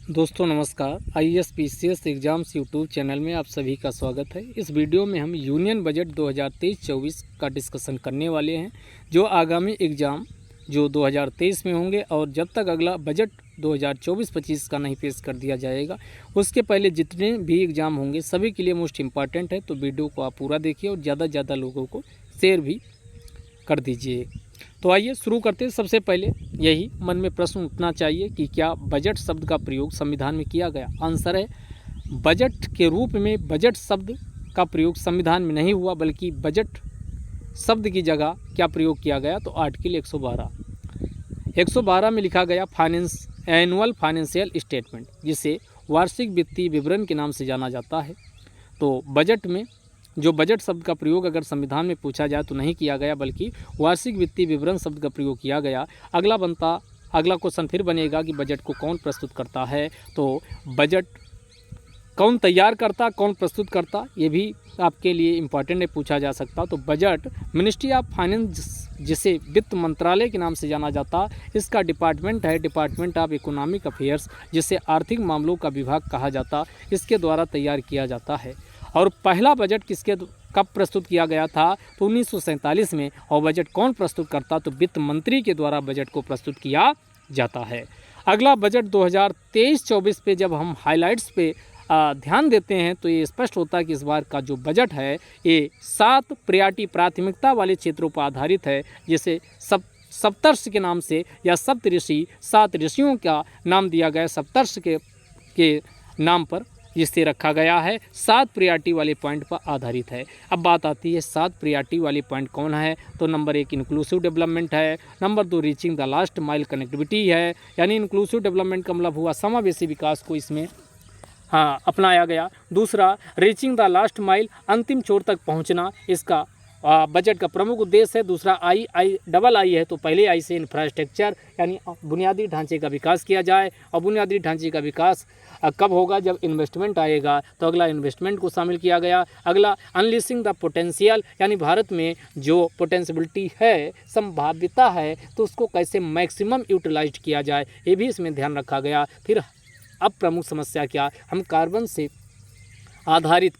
दोस्तों नमस्कार। IAS PCS exams YouTube channel में आप सभी का स्वागत है। इस वीडियो में हम यूनियन बजट 2023-24 का डिस्कशन करने वाले हैं, जो आगामी एग्ज़ाम जो 2023 में होंगे और जब तक अगला बजट 2024-25 का नहीं पेश कर दिया जाएगा, उसके पहले जितने भी एग्ज़ाम होंगे सभी के लिए मोस्ट इम्पॉर्टेंट है। तो वीडियो को आप पूरा देखिए और ज़्यादा से ज़्यादा लोगों को शेयर भी कर दीजिए। तो आइए शुरू करते हैं। सबसे पहले यही मन में प्रश्न उठना चाहिए कि क्या बजट शब्द का प्रयोग संविधान में किया गया। आंसर है बजट के रूप में बजट शब्द का प्रयोग संविधान में नहीं हुआ, बल्कि बजट शब्द की जगह क्या प्रयोग किया गया, तो आर्टिकल 112 में लिखा गया एनुअल फाइनेंशियल स्टेटमेंट, जिसे वार्षिक वित्तीय विवरण के नाम से जाना जाता है। तो बजट में जो बजट शब्द का प्रयोग अगर संविधान में पूछा जाए तो नहीं किया गया, बल्कि वार्षिक वित्तीय विवरण शब्द का प्रयोग किया गया। अगला क्वेश्चन फिर बनेगा कि बजट को कौन प्रस्तुत करता है। तो बजट कौन तैयार करता, कौन प्रस्तुत करता, ये भी आपके लिए इम्पॉर्टेंट है, पूछा जा सकता। तो बजट मिनिस्ट्री ऑफ फाइनेंस, जिसे वित्त मंत्रालय के नाम से जाना जाता, इसका डिपार्टमेंट है डिपार्टमेंट ऑफ इकोनॉमिक अफेयर्स, जिसे आर्थिक मामलों का विभाग कहा जाता, इसके द्वारा तैयार किया जाता है। और पहला बजट कब प्रस्तुत किया गया था, तो 1947 में। और बजट कौन प्रस्तुत करता, तो वित्त मंत्री के द्वारा बजट को प्रस्तुत किया जाता है। अगला बजट 2023-24 पे जब हम हाइलाइट्स पे ध्यान देते हैं तो ये स्पष्ट होता है कि इस बार का जो बजट है ये 7 प्राथमिकता वाले क्षेत्रों पर आधारित है, जिसे सप्तर्षि के नाम से या सप्तऋषि, 7 ऋषियों का नाम दिया गया सप्तर्षि के नाम पर, जिससे रखा गया है। 7 प्रायोरिटी वाले पॉइंट पर आधारित है। अब बात आती है 7 प्रायोरिटी वाले पॉइंट कौन है, तो नंबर 1 इंक्लूसिव डेवलपमेंट है, number 2 reaching the last mile connectivity है, यानी इंक्लूसिव डेवलपमेंट का मतलब हुआ समावेशी विकास को इसमें अपनाया गया। दूसरा रीचिंग द लास्ट माइल, अंतिम छोर तक पहुंचना, इसका बजट का प्रमुख उद्देश्य है। दूसरा डबल आई है, तो पहले आई से इंफ्रास्ट्रक्चर यानी बुनियादी ढांचे का विकास किया जाए। और बुनियादी ढांचे का विकास कब होगा, जब इन्वेस्टमेंट आएगा, तो अगला इन्वेस्टमेंट को शामिल किया गया। अगला अनलिशिंग द पोटेंशियल, यानी भारत में जो पोटेंशियलिटी है, संभाव्यता है, तो उसको कैसे मैक्सिमम यूटिलाइज किया जाए, ये भी इसमें ध्यान रखा गया। फिर अब प्रमुख समस्या क्या, हम कार्बन पर आधारित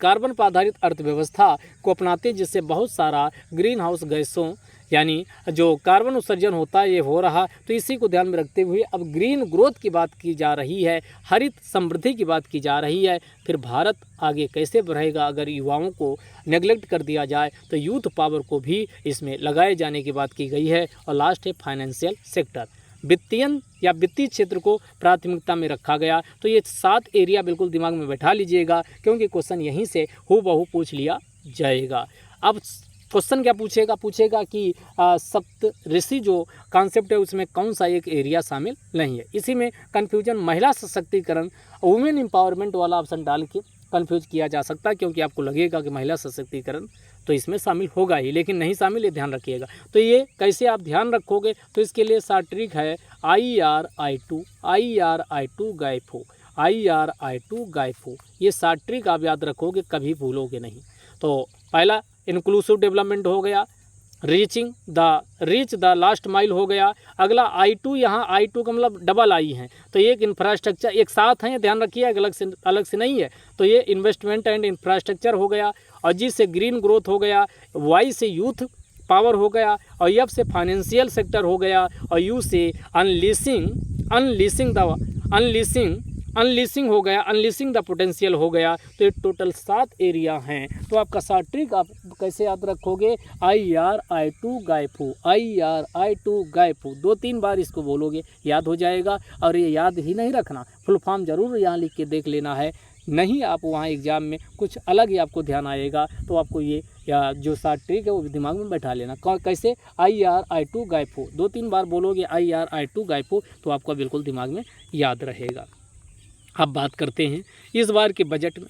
अर्थव्यवस्था को अपनाते हैं, जिससे बहुत सारा ग्रीन हाउस गैसों यानी जो कार्बन उत्सर्जन होता है ये हो रहा। तो इसी को ध्यान में रखते हुए अब ग्रीन ग्रोथ की बात की जा रही है, हरित समृद्धि की बात की जा रही है। फिर भारत आगे कैसे बढ़ेगा, अगर युवाओं को नेग्लेक्ट कर दिया जाए, तो यूथ पावर को भी इसमें लगाए जाने की बात की गई है। और लास्ट है फाइनेंशियल सेक्टर, वित्तीय क्षेत्र को प्राथमिकता में रखा गया। तो ये 7 एरिया बिल्कुल दिमाग में बैठा लीजिएगा, क्योंकि क्वेश्चन यहीं से हूबहू पूछ लिया जाएगा। अब क्वेश्चन क्या पूछेगा कि सप्त ऋषि जो कॉन्सेप्ट है उसमें कौन सा एक एरिया शामिल नहीं है। इसी में कन्फ्यूजन महिला सशक्तिकरण, वुमेन एम्पावरमेंट वाला ऑप्शन डाल के कन्फ्यूज किया जा सकता है, क्योंकि आपको लगेगा कि महिला सशक्तिकरण तो इसमें शामिल होगा ही, लेकिन नहीं शामिल, ये ध्यान रखिएगा। तो ये कैसे आप ध्यान रखोगे, तो इसके लिए शॉर्ट ट्रिक है IRI2 गाइफो। ये शॉर्ट ट्रिक आप याद रखोगे, कभी भूलोगे नहीं। तो पहला इंक्लूसिव डेवलपमेंट हो गया, रीच द लास्ट माइल हो गया। अगला I2, यहाँ I2 का मतलब डबल आई है, तो एक इंफ्रास्ट्रक्चर, एक साथ है, ध्यान रखिए, अलग से नहीं है। तो ये इन्वेस्टमेंट एंड इंफ्रास्ट्रक्चर हो गया। और जी से ग्रीन ग्रोथ हो गया, Y से यूथ पावर हो गया, और F से फाइनेंशियल सेक्टर हो गया, और U से अनलीसिंग हो गया, अनलीसिंग द पोटेंशियल हो गया। तो ये टोटल 7 एरिया हैं। तो आपका शॉर्ट ट्रिक आप कैसे याद रखोगे, IRI2 गाइफो 2-3 बार इसको बोलोगे, याद हो जाएगा। और ये याद ही नहीं रखना, फुल फॉर्म जरूर यहाँ लिख के देख लेना है, नहीं आप वहाँ एग्जाम में कुछ अलग ही आपको ध्यान आएगा। तो आपको ये या जो शॉर्ट ट्रिक है वो दिमाग में बैठा लेना। कैसे, IRI2 गाइफो 2-3 बार बोलोगे, IRI2 गाइफो, तो आपका बिल्कुल दिमाग में याद रहेगा। अब बात करते हैं इस बार के बजट में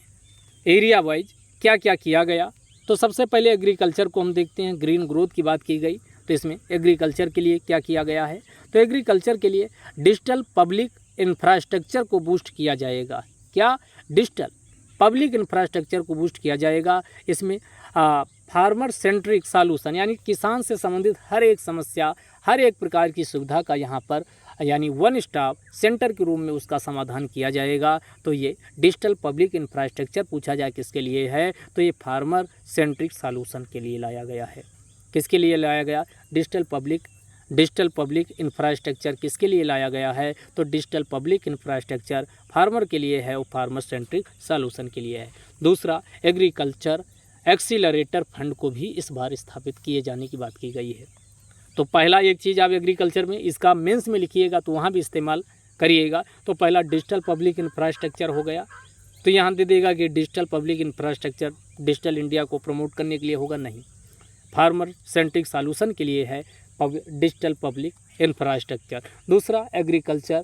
एरिया वाइज क्या क्या किया गया। तो सबसे पहले एग्रीकल्चर को हम देखते हैं, ग्रीन ग्रोथ की बात की गई। तो इसमें एग्रीकल्चर के लिए क्या किया गया है, तो एग्रीकल्चर के लिए डिजिटल पब्लिक इंफ्रास्ट्रक्चर को बूस्ट किया जाएगा। क्या, डिजिटल पब्लिक इंफ्रास्ट्रक्चर को बूस्ट किया जाएगा। इसमें फार्मर सेंट्रिक सॉल्यूशन, यानी किसान से संबंधित हर एक समस्या, हर एक प्रकार की सुविधा का यहाँ पर यानी वन स्टॉप सेंटर के रूप में उसका समाधान किया जाएगा। तो ये डिजिटल पब्लिक इंफ्रास्ट्रक्चर पूछा जाए किसके लिए है, तो ये फार्मर सेंट्रिक सॉल्यूशन के लिए लाया गया है। किसके लिए लाया गया? डिजिटल पब्लिक इंफ्रास्ट्रक्चर किसके लिए लाया गया है? तो डिजिटल पब्लिक इंफ्रास्ट्रक्चर फार्मर के लिए है, वो फार्मर सेंट्रिक सॉल्यूशन के लिए है। दूसरा, एग्रीकल्चर एक्सीलरेटर फंड को भी इस बार स्थापित किए जाने की बात की गई है। तो पहला एक चीज़ आप एग्रीकल्चर में इसका मेंस में लिखिएगा तो वहाँ भी इस्तेमाल करिएगा। तो पहला डिजिटल पब्लिक इंफ्रास्ट्रक्चर हो गया, तो यहाँ दे देगा कि digital public infrastructure digital India को प्रमोट करने के लिए होगा, नहीं, फार्मर सेंट्रिक सॉल्यूशन के लिए है डिजिटल पब्लिक इंफ्रास्ट्रक्चर। दूसरा, एग्रीकल्चर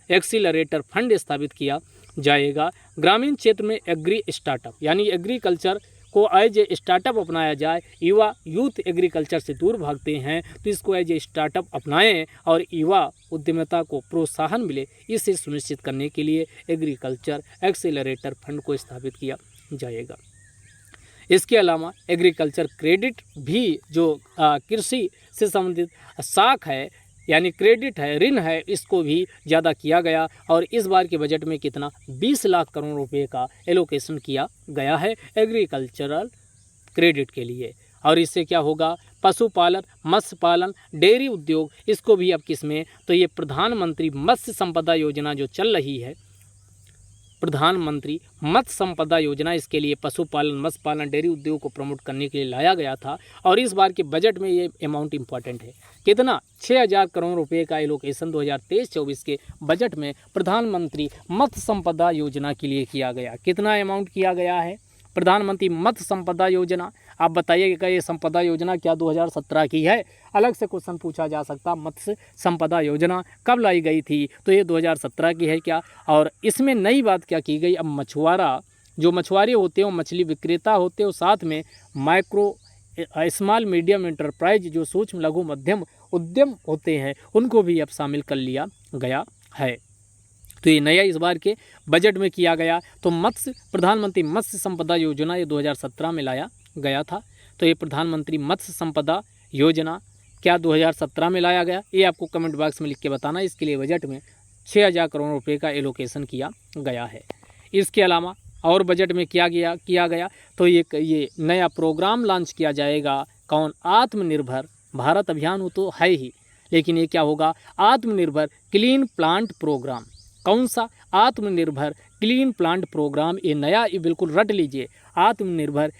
एक्सीलरेटर फंड स्थापित किया जाएगा। ग्रामीण क्षेत्र में एग्री स्टार्टअप यानी एग्रीकल्चर को एज ए स्टार्टअप अपनाया जाए। यूथ एग्रीकल्चर से दूर भागते हैं, तो इसको एज ए स्टार्टअप अपनाएं और युवा उद्यमिता को प्रोत्साहन मिले, इसे सुनिश्चित करने के लिए एग्रीकल्चर एक्सीलरेटर फंड को स्थापित किया जाएगा। इसके अलावा एग्रीकल्चर क्रेडिट भी जो कृषि से संबंधित शाख है यानी क्रेडिट है, ऋण है, इसको भी ज़्यादा किया गया और इस बार के बजट में कितना 20 लाख करोड़ रुपए का एलोकेशन किया गया है एग्रीकल्चरल क्रेडिट के लिए। और इससे क्या होगा? पशुपालन, मत्स्य पालन, डेयरी उद्योग, इसको भी अब किसमें, तो ये प्रधानमंत्री मत्स्य संपदा योजना जो चल रही है, प्रधानमंत्री मत्स्य संपदा योजना, इसके लिए पशुपालन, मत्स्य पालन, डेयरी उद्योग को प्रमोट करने के लिए लाया गया था। और इस बार के बजट में ये अमाउंट इंपॉर्टेंट है, कितना 6000 करोड़ रुपए का एलोकेशन 2023-24 के बजट में प्रधानमंत्री मत्स्य संपदा योजना के लिए किया गया। कितना अमाउंट किया गया है? प्रधानमंत्री मत्स्य संपदा योजना, आप बताइएगा ये संपदा योजना क्या 2017 की है? अलग से क्वेश्चन पूछा जा सकता, मत्स्य संपदा योजना कब लाई गई थी? तो ये 2017 की है क्या? और इसमें नई बात क्या की गई? अब मछुआरे होते हो, मछली विक्रेता होते हो, साथ में माइक्रो स्मॉल मीडियम एंटरप्राइज जो सूक्ष्म लघु मध्यम उद्यम होते हैं, उनको भी अब शामिल कर लिया गया है। तो ये नया इस बार के बजट में किया गया। तो प्रधानमंत्री मत्स्य संपदा योजना ये 2017 में लाया गया था। तो ये प्रधानमंत्री मत्स्य संपदा योजना क्या 2017 में लाया गया? ये आपको कमेंट बॉक्स में लिख के बताना। इसके लिए बजट में 6000 करोड़ रुपए का एलोकेशन किया गया है। इसके अलावा और बजट में किया गया तो ये नया प्रोग्राम लॉन्च किया जाएगा। कौन? आत्मनिर्भर भारत अभियान हो तो है ही, लेकिन ये क्या होगा? आत्मनिर्भर क्लीन प्लांट प्रोग्राम। कौन सा? आत्मनिर्भर क्लीन प्लांट प्रोग्राम। ये नया, ये बिल्कुल रट लीजिए, आत्मनिर्भर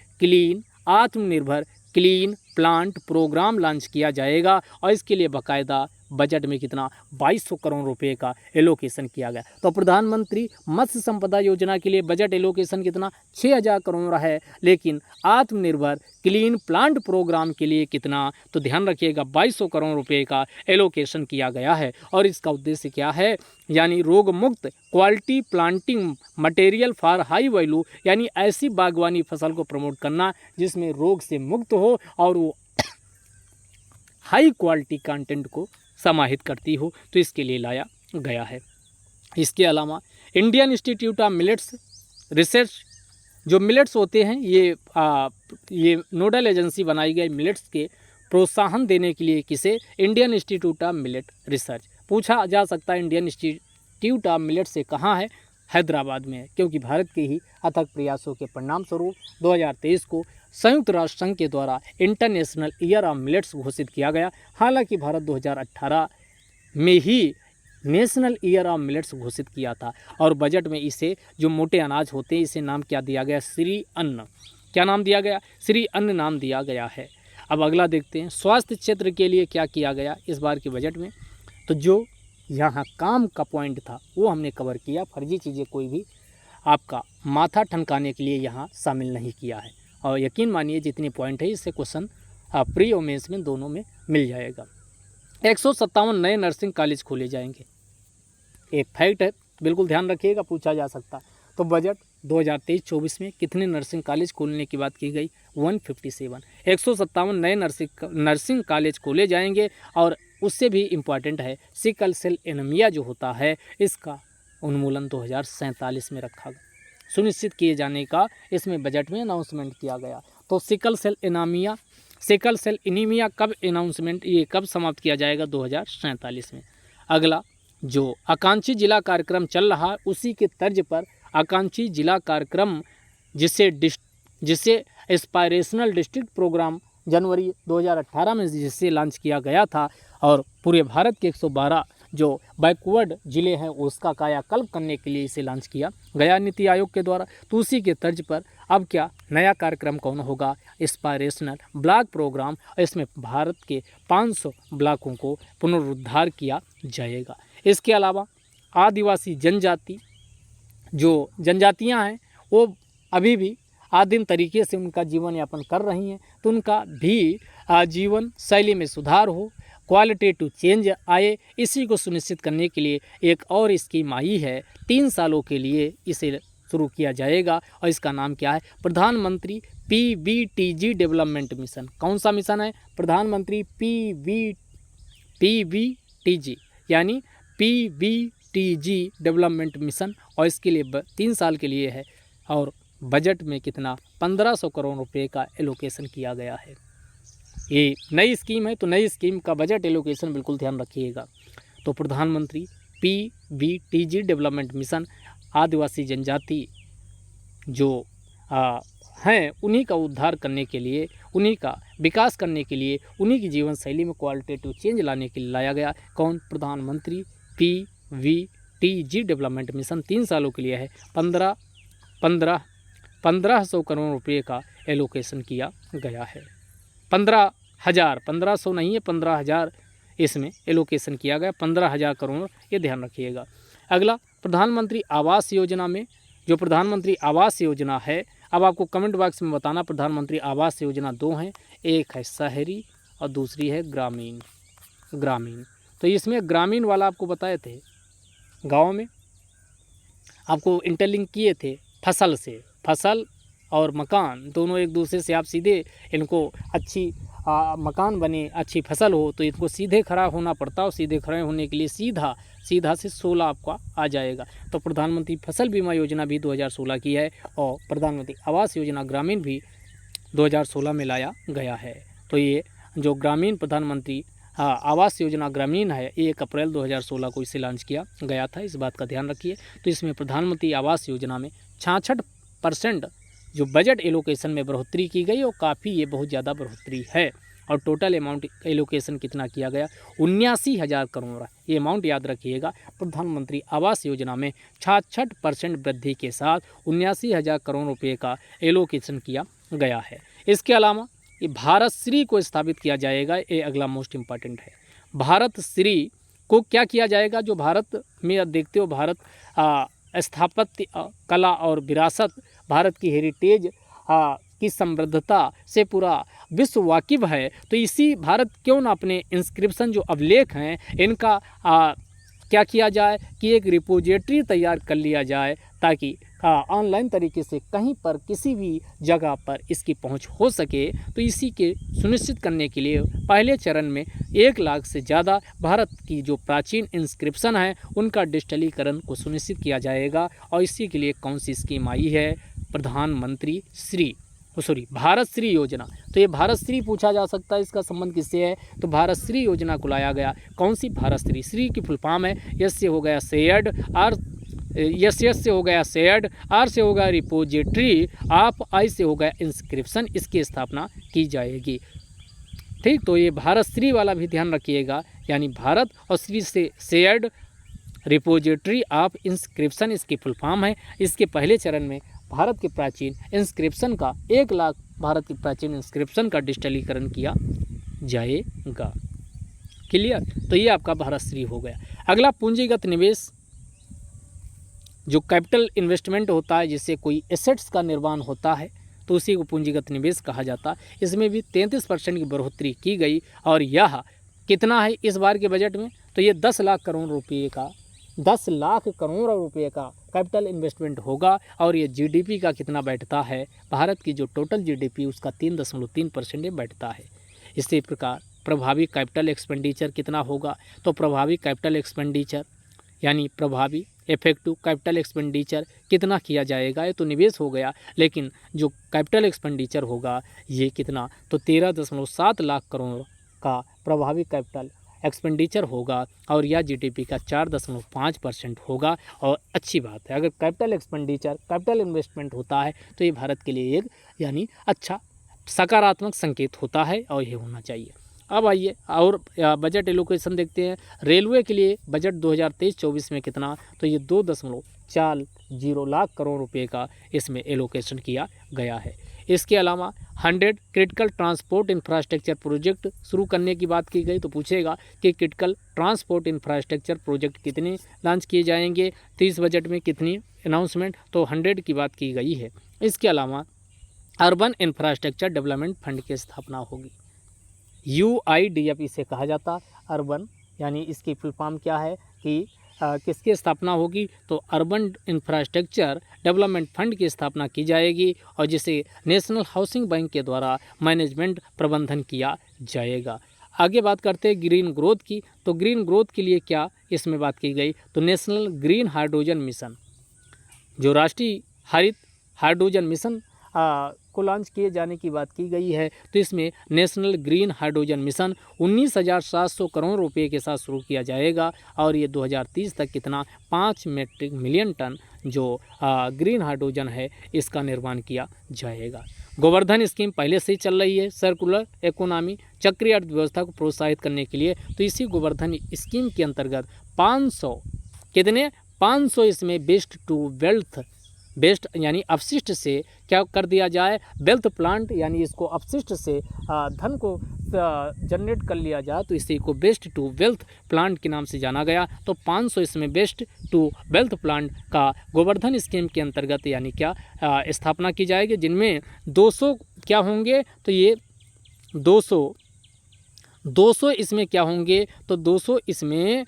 क्लीन प्लांट प्रोग्राम लॉन्च किया जाएगा। और इसके लिए बाकायदा बजट में कितना 2200 करोड़ रुपए का एलोकेशन किया गया। तो प्रधानमंत्री मत्स्य संपदा योजना के लिए बजट एलोकेशन कितना 6000 करोड़ है, लेकिन आत्मनिर्भर क्लीन प्लांट प्रोग्राम के लिए कितना, तो ध्यान रखिएगा 2200 करोड़ रुपए का एलोकेशन किया गया है। और इसका उद्देश्य क्या है? यानी रोग मुक्त quality planting material for high value, यानी ऐसी बागवानी फसल को प्रमोट करना जिसमें रोग से मुक्त हो और वो हाई क्वालिटी कंटेंट को समाहित करती हो, तो इसके लिए लाया गया है। इसके अलावा Indian institute of millets research, जो मिलेट्स होते हैं ये नोडल एजेंसी बनाई गई मिलेट्स के प्रोत्साहन देने के लिए। किसे? Indian institute of millet research. पूछा जा सकता है इंडियन इंस्टीट्यूट ऑफ मिलेट से कहाँ है? हैदराबाद में है, क्योंकि भारत के ही अथक प्रयासों के परिणाम स्वरूप 2023 को संयुक्त राष्ट्र संघ के द्वारा इंटरनेशनल ईयर ऑफ मिलेट्स घोषित किया गया। हालांकि भारत 2018 में ही नेशनल ईयर ऑफ मिलेट्स घोषित किया था। और बजट में इसे, जो मोटे अनाज होते हैं, इसे नाम क्या दिया गया? श्री अन्न। क्या नाम दिया गया? श्री अन्न नाम दिया गया है। अब अगला देखते हैं, स्वास्थ्य क्षेत्र के लिए क्या किया गया इस बार के बजट में। तो जो यहाँ काम का पॉइंट था वो हमने कवर किया। फर्जी चीज़ें कोई भी आपका माथा ठनकाने के लिए यहाँ शामिल नहीं किया है। और यकीन मानिए जितनी पॉइंट है इससे क्वेश्चन प्री और मेंस में दोनों में मिल जाएगा। 157 नए नर्सिंग कॉलेज खोले जाएंगे, एक फैक्ट है, बिल्कुल ध्यान रखिएगा, पूछा जा सकता। तो बजट 2023-24 में कितने नर्सिंग कॉलेज खोलने की बात की गई? 157। 157 नए नर्सिंग कॉलेज खोले जाएंगे। और उससे भी इम्पॉर्टेंट है, सिकल सेल एनीमिया जो होता है, इसका उन्मूलन 2047 में रखा गया, सुनिश्चित किए जाने का इसमें बजट में अनाउंसमेंट किया गया। तो सिकल सेल एनीमिया कब अनाउंसमेंट, ये कब समाप्त किया जाएगा? 2047 में। अगला जो आकांक्षी जिला कार्यक्रम चल रहा है उसी के तर्ज पर आकांक्षी जिला कार्यक्रम जिसे एस्पायरेशनल डिस्ट्रिक्ट प्रोग्राम जनवरी 2018 में जिसे लॉन्च किया गया था और पूरे भारत के 112 जो बैकवर्ड ज़िले हैं उसका कायाकल्प करने के लिए इसे लॉन्च किया गया नीति आयोग के द्वारा। तो उसी के तर्ज पर अब क्या नया कार्यक्रम कौन होगा, एस्पायरेशनल ब्लॉक प्रोग्राम। इसमें भारत के 500 ब्लॉकों को पुनरुद्धार किया जाएगा। इसके अलावा आदिवासी जनजाति जो जनजातियां हैं वो अभी भी आदिम तरीके से उनका जीवन यापन कर रही हैं, तो उनका भी जीवन शैली में सुधार हो, क्वालिटेटिव चेंज आए, इसी को सुनिश्चित करने के लिए एक और स्कीम आई है। 3 सालों के लिए इसे शुरू किया जाएगा और इसका नाम क्या है, प्रधानमंत्री PVTG डेवलपमेंट मिशन। कौन सा मिशन है, प्रधानमंत्री PVTG यानी PVTG डेवलपमेंट मिशन। और इसके लिए 3 साल के लिए है और बजट में कितना 1500 करोड़ रुपए का एलोकेशन किया गया है। ये नई स्कीम है तो नई स्कीम का बजट एलोकेशन बिल्कुल ध्यान रखिएगा। तो प्रधानमंत्री PVTG डेवलपमेंट मिशन आदिवासी जनजाति जो हैं उन्हीं का उद्धार करने के लिए, उन्हीं का विकास करने के लिए, उन्हीं की जीवन शैली में क्वालिटेटिव चेंज लाने के लिए लाया गया। कौन, प्रधानमंत्री PVTG डेवलपमेंट मिशन 3 सालों के लिए है। 1500 करोड़ रुपए का एलोकेशन किया गया है। 1500 नहीं है, 15,000 इसमें एलोकेशन किया गया, 15,000 करोड़, ये ध्यान रखिएगा। अगला प्रधानमंत्री आवास योजना में जो प्रधानमंत्री आवास योजना है, अब आपको कमेंट बॉक्स में बताना प्रधानमंत्री आवास योजना 2 हैं, एक है शहरी और दूसरी है ग्रामीण। तो इसमें ग्रामीण वाला आपको बताए थे, गाँव में आपको इंटरलिंक किए थे फसल से, फसल और मकान दोनों एक दूसरे से, आप सीधे इनको अच्छी मकान बने, अच्छी फसल हो तो इनको सीधे खड़ा होना पड़ता है। सीधे खड़े होने के लिए सीधा से 16 आपका आ जाएगा। तो प्रधानमंत्री फसल बीमा योजना भी 2016 की है और प्रधानमंत्री आवास योजना ग्रामीण भी 2016 में लाया गया है। तो ये जो ग्रामीण प्रधानमंत्री आवास योजना ग्रामीण है 1 अप्रैल 2016 को इसे लॉन्च किया गया था, इस बात का ध्यान रखिए। तो इसमें प्रधानमंत्री आवास योजना में 66% जो बजट एलोकेशन में बढ़ोतरी की गई और काफ़ी ये बहुत ज़्यादा बढ़ोतरी है। और टोटल अमाउंट एलोकेशन कितना किया गया, 79,000 करोड़। ये अमाउंट याद रखिएगा, प्रधानमंत्री आवास योजना में 66% वृद्धि के साथ 79,000 करोड़ रुपये का एलोकेशन किया गया है। इसके अलावा ये भारत श्री को स्थापित किया जाएगा, ये अगला मोस्ट इम्पॉर्टेंट है। भारत श्री को क्या किया जाएगा, जो भारत में आप देखते हो भारत स्थापत्य कला और विरासत, भारत की हेरिटेज की समृद्धता से पूरा विश्व वाकिफ है। तो इसी भारत क्यों ना अपने इंस्क्रिप्शन जो अभिलेख हैं इनका क्या किया जाए कि एक रिपोजिटरी तैयार कर लिया जाए, ताकि ऑनलाइन तरीके से कहीं पर किसी भी जगह पर इसकी पहुंच हो सके। तो इसी के सुनिश्चित करने के लिए पहले चरण में 1 लाख से ज़्यादा भारत की जो प्राचीन इंस्क्रिप्शन है उनका डिजिटलीकरण को सुनिश्चित किया जाएगा। और इसी के लिए कौन सी स्कीम आई है, प्रधानमंत्री भारत श्री योजना। तो ये भारत श्री पूछा जा सकता है, इसका संबंध किससे है, तो भारत श्री योजना को लाया गया। कौन सी भारत श्री की फुल फॉर्म है, यस से हो गया शेयर्ड, यस से हो गया शेयर्ड, आर से हो गया रिपोजिटरी, आई से हो गया इंस्क्रिप्शन, इसकी स्थापना की जाएगी। ठीक, तो ये भारत श्री वाला भी ध्यान रखिएगा, यानी भारत और श्री से शेयर्ड रिपोजिटरी ऑफ इंस्क्रिप्शन इसकी फुल फॉर्म है। इसके पहले चरण में भारत के प्राचीन इंस्क्रिप्शन का 1 लाख भारत की प्राचीन इंस्क्रिप्शन का डिजिटलीकरण किया जाएगा। क्लियर, तो ये आपका भारत श्री हो गया। अगला पूंजीगत निवेश, जो कैपिटल इन्वेस्टमेंट होता है, जिससे कोई एसेट्स का निर्माण होता है, तो उसी को पूंजीगत निवेश कहा जाता है। इसमें भी 33% की बढ़ोतरी की गई और यह कितना है इस बार के बजट में, तो ये 10 लाख करोड़ रुपये का 10 लाख करोड़ रुपये का कैपिटल इन्वेस्टमेंट होगा। और ये जीडीपी का कितना बैठता है, भारत की जो टोटल जीडीपी उसका 3.3% बैठता है। इसी प्रकार प्रभावी कैपिटल एक्सपेंडिचर कितना होगा, तो प्रभावी कैपिटल एक्सपेंडिचर यानी प्रभावी इफेक्टिव कैपिटल एक्सपेंडिचर कितना किया जाएगा, ये तो निवेश हो गया, लेकिन जो कैपिटल एक्सपेंडिचर होगा ये कितना, तो 13.7 लाख करोड़ का प्रभावी कैपिटल एक्सपेंडिचर होगा और यह जीडीपी का 4.5% होगा। और अच्छी बात है, अगर कैपिटल एक्सपेंडिचर, कैपिटल इन्वेस्टमेंट होता है तो ये भारत के लिए एक यानी अच्छा सकारात्मक संकेत होता है और ये होना चाहिए। अब आइए और बजट एलोकेशन देखते हैं। रेलवे के लिए बजट 2023-24 में कितना, तो ये 2.40 लाख करोड़ रुपए का इसमें एलोकेशन किया गया है। इसके अलावा 100 क्रिटिकल ट्रांसपोर्ट इंफ्रास्ट्रक्चर प्रोजेक्ट शुरू करने की बात की गई, तो पूछेगा कि क्रिटिकल ट्रांसपोर्ट इंफ्रास्ट्रक्चर प्रोजेक्ट कितने लॉन्च किए जाएंगे, तो इस बजट में कितनी अनाउंसमेंट, तो 100 की बात की गई है। इसके अलावा अर्बन इंफ्रास्ट्रक्चर डेवलपमेंट फंड की स्थापना होगी। UIDF इसे कहा जाता, अर्बन यानी इसकी फुल फॉर्म क्या है कि किसकी स्थापना होगी, तो अर्बन इंफ्रास्ट्रक्चर डेवलपमेंट फंड की स्थापना की जाएगी और जिसे नेशनल हाउसिंग बैंक के द्वारा मैनेजमेंट प्रबंधन किया जाएगा। आगे बात करते हैं ग्रीन ग्रोथ की, तो ग्रीन ग्रोथ के लिए क्या इसमें बात की गई, तो नेशनल ग्रीन हाइड्रोजन मिशन, जो राष्ट्रीय हरित हाइड्रोजन मिशन को लॉन्च किए जाने की बात की गई है। तो इसमें national green hydrogen mission 19,700 crore रुपए के साथ शुरू किया जाएगा और ये 2030 तक कितना 5 मीट्रिक मिलियन टन जो ग्रीन हाइड्रोजन है इसका निर्माण किया जाएगा। गोवर्धन स्कीम पहले से ही चल रही है, सर्कुलर इकोनॉमी, चक्रीय अर्थव्यवस्था को प्रोत्साहित करने के लिए। तो इसी गोवर्धन स्कीम के अंतर्गत 500 इसमें वेस्ट टू वेल्थ, वेस्ट यानी अपशिष्ट से क्या कर दिया जाए, वेल्थ प्लांट यानी इसको अपशिष्ट से धन को जनरेट कर लिया जाए, तो इसी को वेस्ट टू वेल्थ प्लांट के नाम से जाना गया। तो 500 इसमें वेस्ट टू वेल्थ प्लांट का गोवर्धन स्कीम के अंतर्गत यानी क्या स्थापना की जाएगी, जिनमें 200 क्या होंगे, तो ये 200 इसमें क्या होंगे, तो 200 इसमें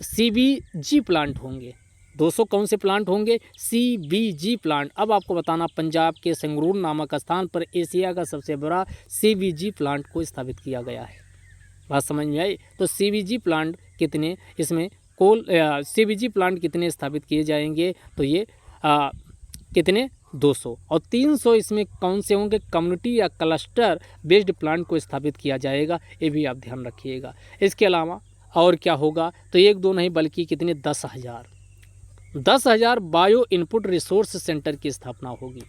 CBG प्लांट होंगे। 200 कौन से प्लांट होंगे, CBG प्लांट। अब आपको बताना, पंजाब के संगरूर नामक स्थान पर एशिया का सबसे बड़ा CBG प्लांट को स्थापित किया गया है। बात समझ में आई। तो CBG प्लांट कितने इसमें CBG प्लांट कितने स्थापित किए जाएंगे, तो ये कितने 200 और 300 इसमें कौन से होंगे, कम्युनिटी या क्लस्टर बेस्ड प्लांट को स्थापित किया जाएगा, ये भी आप ध्यान रखिएगा। इसके अलावा और क्या होगा, तो 1-2 नहीं बल्कि कितने 10,000 बायो इनपुट रिसोर्स सेंटर की स्थापना होगी।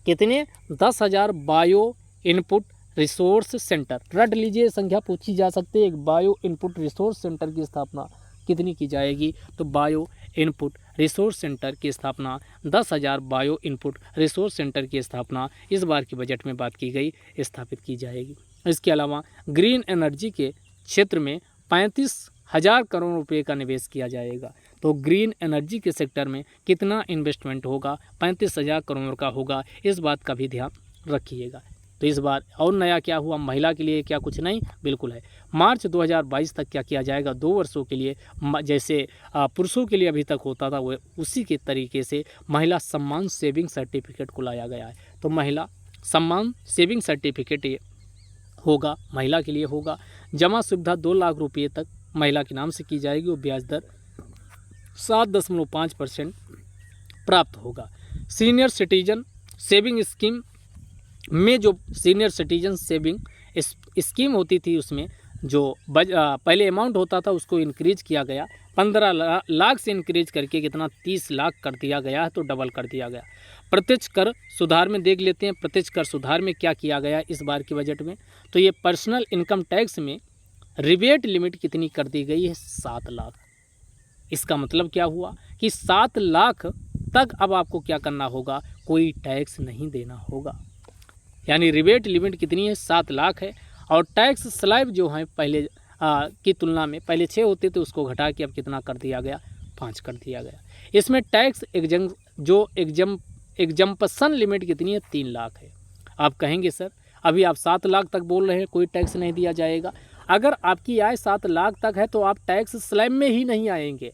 कितने 10,000 बायो इनपुट रिसोर्स सेंटर, रट लीजिए, संख्या पूछी जा सकती है। एक बायो इनपुट रिसोर्स सेंटर की स्थापना कितनी की जाएगी, तो बायो इनपुट रिसोर्स सेंटर की स्थापना 10,000 बायो इनपुट रिसोर्स सेंटर की स्थापना इस बार की बजट में बात की गई, स्थापित की जाएगी। इसके अलावा ग्रीन एनर्जी के क्षेत्र में 35,000 करोड़ रुपए का निवेश किया जाएगा। तो ग्रीन एनर्जी के सेक्टर में कितना इन्वेस्टमेंट होगा, 35,000 करोड़ का होगा, इस बात का भी ध्यान रखिएगा। तो इस बार और नया क्या हुआ, महिला के लिए क्या कुछ नहीं, बिल्कुल है। मार्च 2022 तक क्या किया जाएगा, 2 वर्षों के लिए जैसे पुरुषों के लिए अभी तक होता था वो उसी के तरीके से महिला सम्मान सेविंग सर्टिफिकेट को लाया गया है। तो महिला सम्मान सेविंग सर्टिफिकेट ये होगा, महिला के लिए होगा। जमा सुविधा 2 लाख रुपये तक महिला के नाम से की जाएगी और ब्याज दर 7.5% प्राप्त होगा। सीनियर सिटीजन सेविंग स्कीम में जो सीनियर सिटीजन सेविंग स्कीम होती थी उसमें जो पहले अमाउंट होता था उसको इंक्रीज किया गया, 15 लाख से इंक्रीज करके कितना 30 लाख कर दिया गया है, तो डबल कर दिया गया। प्रत्यक्ष कर सुधार में देख लेते हैं, प्रत्यक्ष कर सुधार में क्या किया गया इस बार के बजट में, तो ये पर्सनल इनकम टैक्स में रिबेट लिमिट कितनी कर दी गई है, 7 लाख। इसका मतलब क्या हुआ कि 7 लाख तक अब आपको क्या करना होगा, कोई टैक्स नहीं देना होगा। यानी रिबेट लिमिट कितनी है, 7 लाख है। और टैक्स स्लैब जो है पहले की तुलना में पहले 6 होते थे, उसको घटा के अब कितना कर दिया गया, 5 कर दिया गया। इसमें टैक्स एग्जम्पशन लिमिट कितनी है, 3 लाख है। आप कहेंगे सर अभी आप 7 लाख तक बोल रहे हैं कोई टैक्स नहीं दिया जाएगा। अगर आपकी आय 7 लाख तक है तो आप टैक्स स्लैब में ही नहीं आएंगे,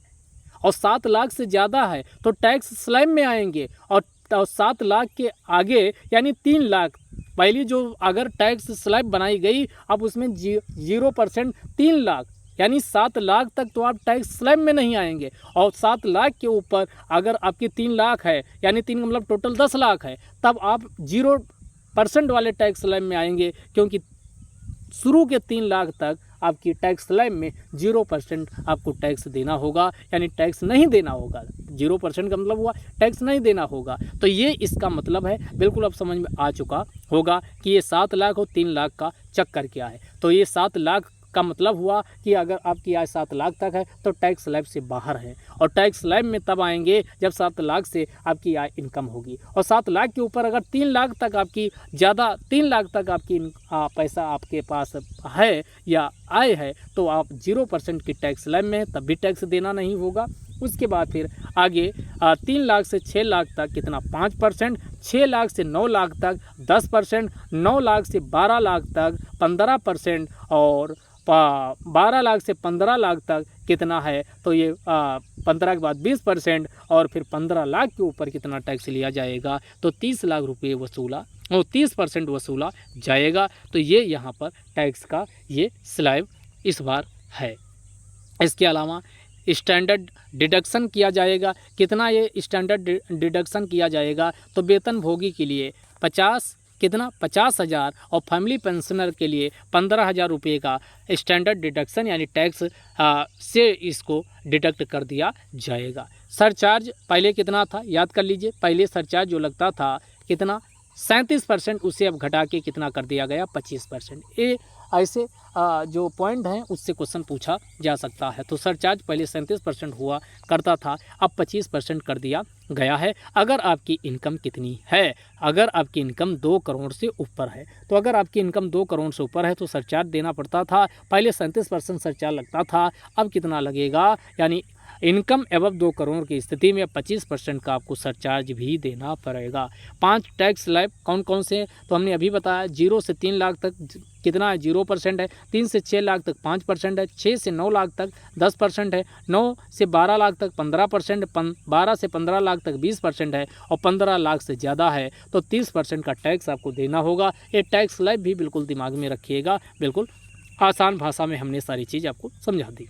और 7 लाख से ज़्यादा है तो टैक्स स्लैब में आएंगे, और 7 लाख के आगे यानी 3 लाख पहली जो अगर टैक्स स्लैब बनाई गई, अब उसमें 0% 3 लाख यानी 7 लाख तक तो आप टैक्स स्लैब में नहीं आएंगे, और 7 लाख के ऊपर अगर आपकी 3 लाख है यानी 3 मतलब टोटल 10 लाख है, तब आप 0% वाले टैक्स स्लैब में आएंगे, क्योंकि शुरू के 3 लाख तक आपकी टैक्स स्लैब में 0% आपको टैक्स देना होगा, यानी टैक्स नहीं देना होगा। 0% का मतलब हुआ टैक्स नहीं देना होगा। तो ये इसका मतलब है, बिल्कुल अब समझ में आ चुका होगा कि ये 7 लाख और 3 लाख का चक्कर क्या है। तो ये 7 लाख का मतलब हुआ कि अगर आपकी आय 7 लाख तक है तो टैक्स स्लैब से बाहर है, और टैक्स स्लैब में तब आएंगे जब 7 लाख से आपकी आय इनकम होगी। और 7 लाख के ऊपर अगर 3 लाख तक आपकी ज़्यादा 3 लाख तक आपकी पैसा आपके पास है या आय है तो आप 0% की टैक्स स्लैब में है, तब भी टैक्स देना नहीं होगा। उसके बाद फिर आगे 3 लाख से 6 लाख तक कितना 5%, 6 लाख से 9 लाख तक 10%, 9 लाख से 12 लाख तक 15%, और 12 लाख से 15 लाख तक कितना है तो ये 15 के बाद 20%, और फिर 15 लाख के ऊपर कितना टैक्स लिया जाएगा तो 30 लाख रुपये वसूला और 30% वसूला जाएगा। तो ये यहाँ पर टैक्स का ये स्लैब इस बार है। इसके अलावा स्टैंडर्ड डिडक्शन किया जाएगा। कितना ये स्टैंडर्ड डिडक्शन किया जाएगा तो वेतनभोगी के लिए 50,000 और फैमिली पेंशनर के लिए 15,000 रुपये का स्टैंडर्ड डिडक्शन यानी टैक्स से इसको डिडक्ट कर दिया जाएगा। सरचार्ज पहले कितना था याद कर लीजिए। पहले सरचार्ज जो लगता था कितना 37%, उसे अब घटा के कितना कर दिया गया 25%। ये ऐसे जो पॉइंट हैं उससे क्वेश्चन पूछा जा सकता है। तो सरचार्ज पहले 37% हुआ करता था, अब 25% कर दिया गया है। अगर आपकी इनकम कितनी है, अगर आपकी इनकम 2 करोड़ से ऊपर है, तो अगर आपकी इनकम 2 करोड़ से ऊपर है तो सरचार्ज देना पड़ता था। पहले 37% सरचार्ज लगता था, अब कितना लगेगा, यानी इनकम एबव 2 करोड़ की स्थिति में 25% का आपको सरचार्ज भी देना पड़ेगा। 5 टैक्स स्लैब कौन कौन से हैं तो हमने अभी बताया। 0 से 3 लाख तक कितना है 0% है, 3 से 6 लाख तक 5% है, 6 से 9 लाख तक 10% है, 9 से 12 लाख तक 15%, 12 से 15 लाख तक 20% है, और 15 लाख से ज़्यादा है तो 30% का टैक्स आपको देना होगा। ये टैक्स स्लैब भी बिल्कुल दिमाग में रखिएगा। बिल्कुल आसान भाषा में हमने सारी चीज़ आपको समझा दी।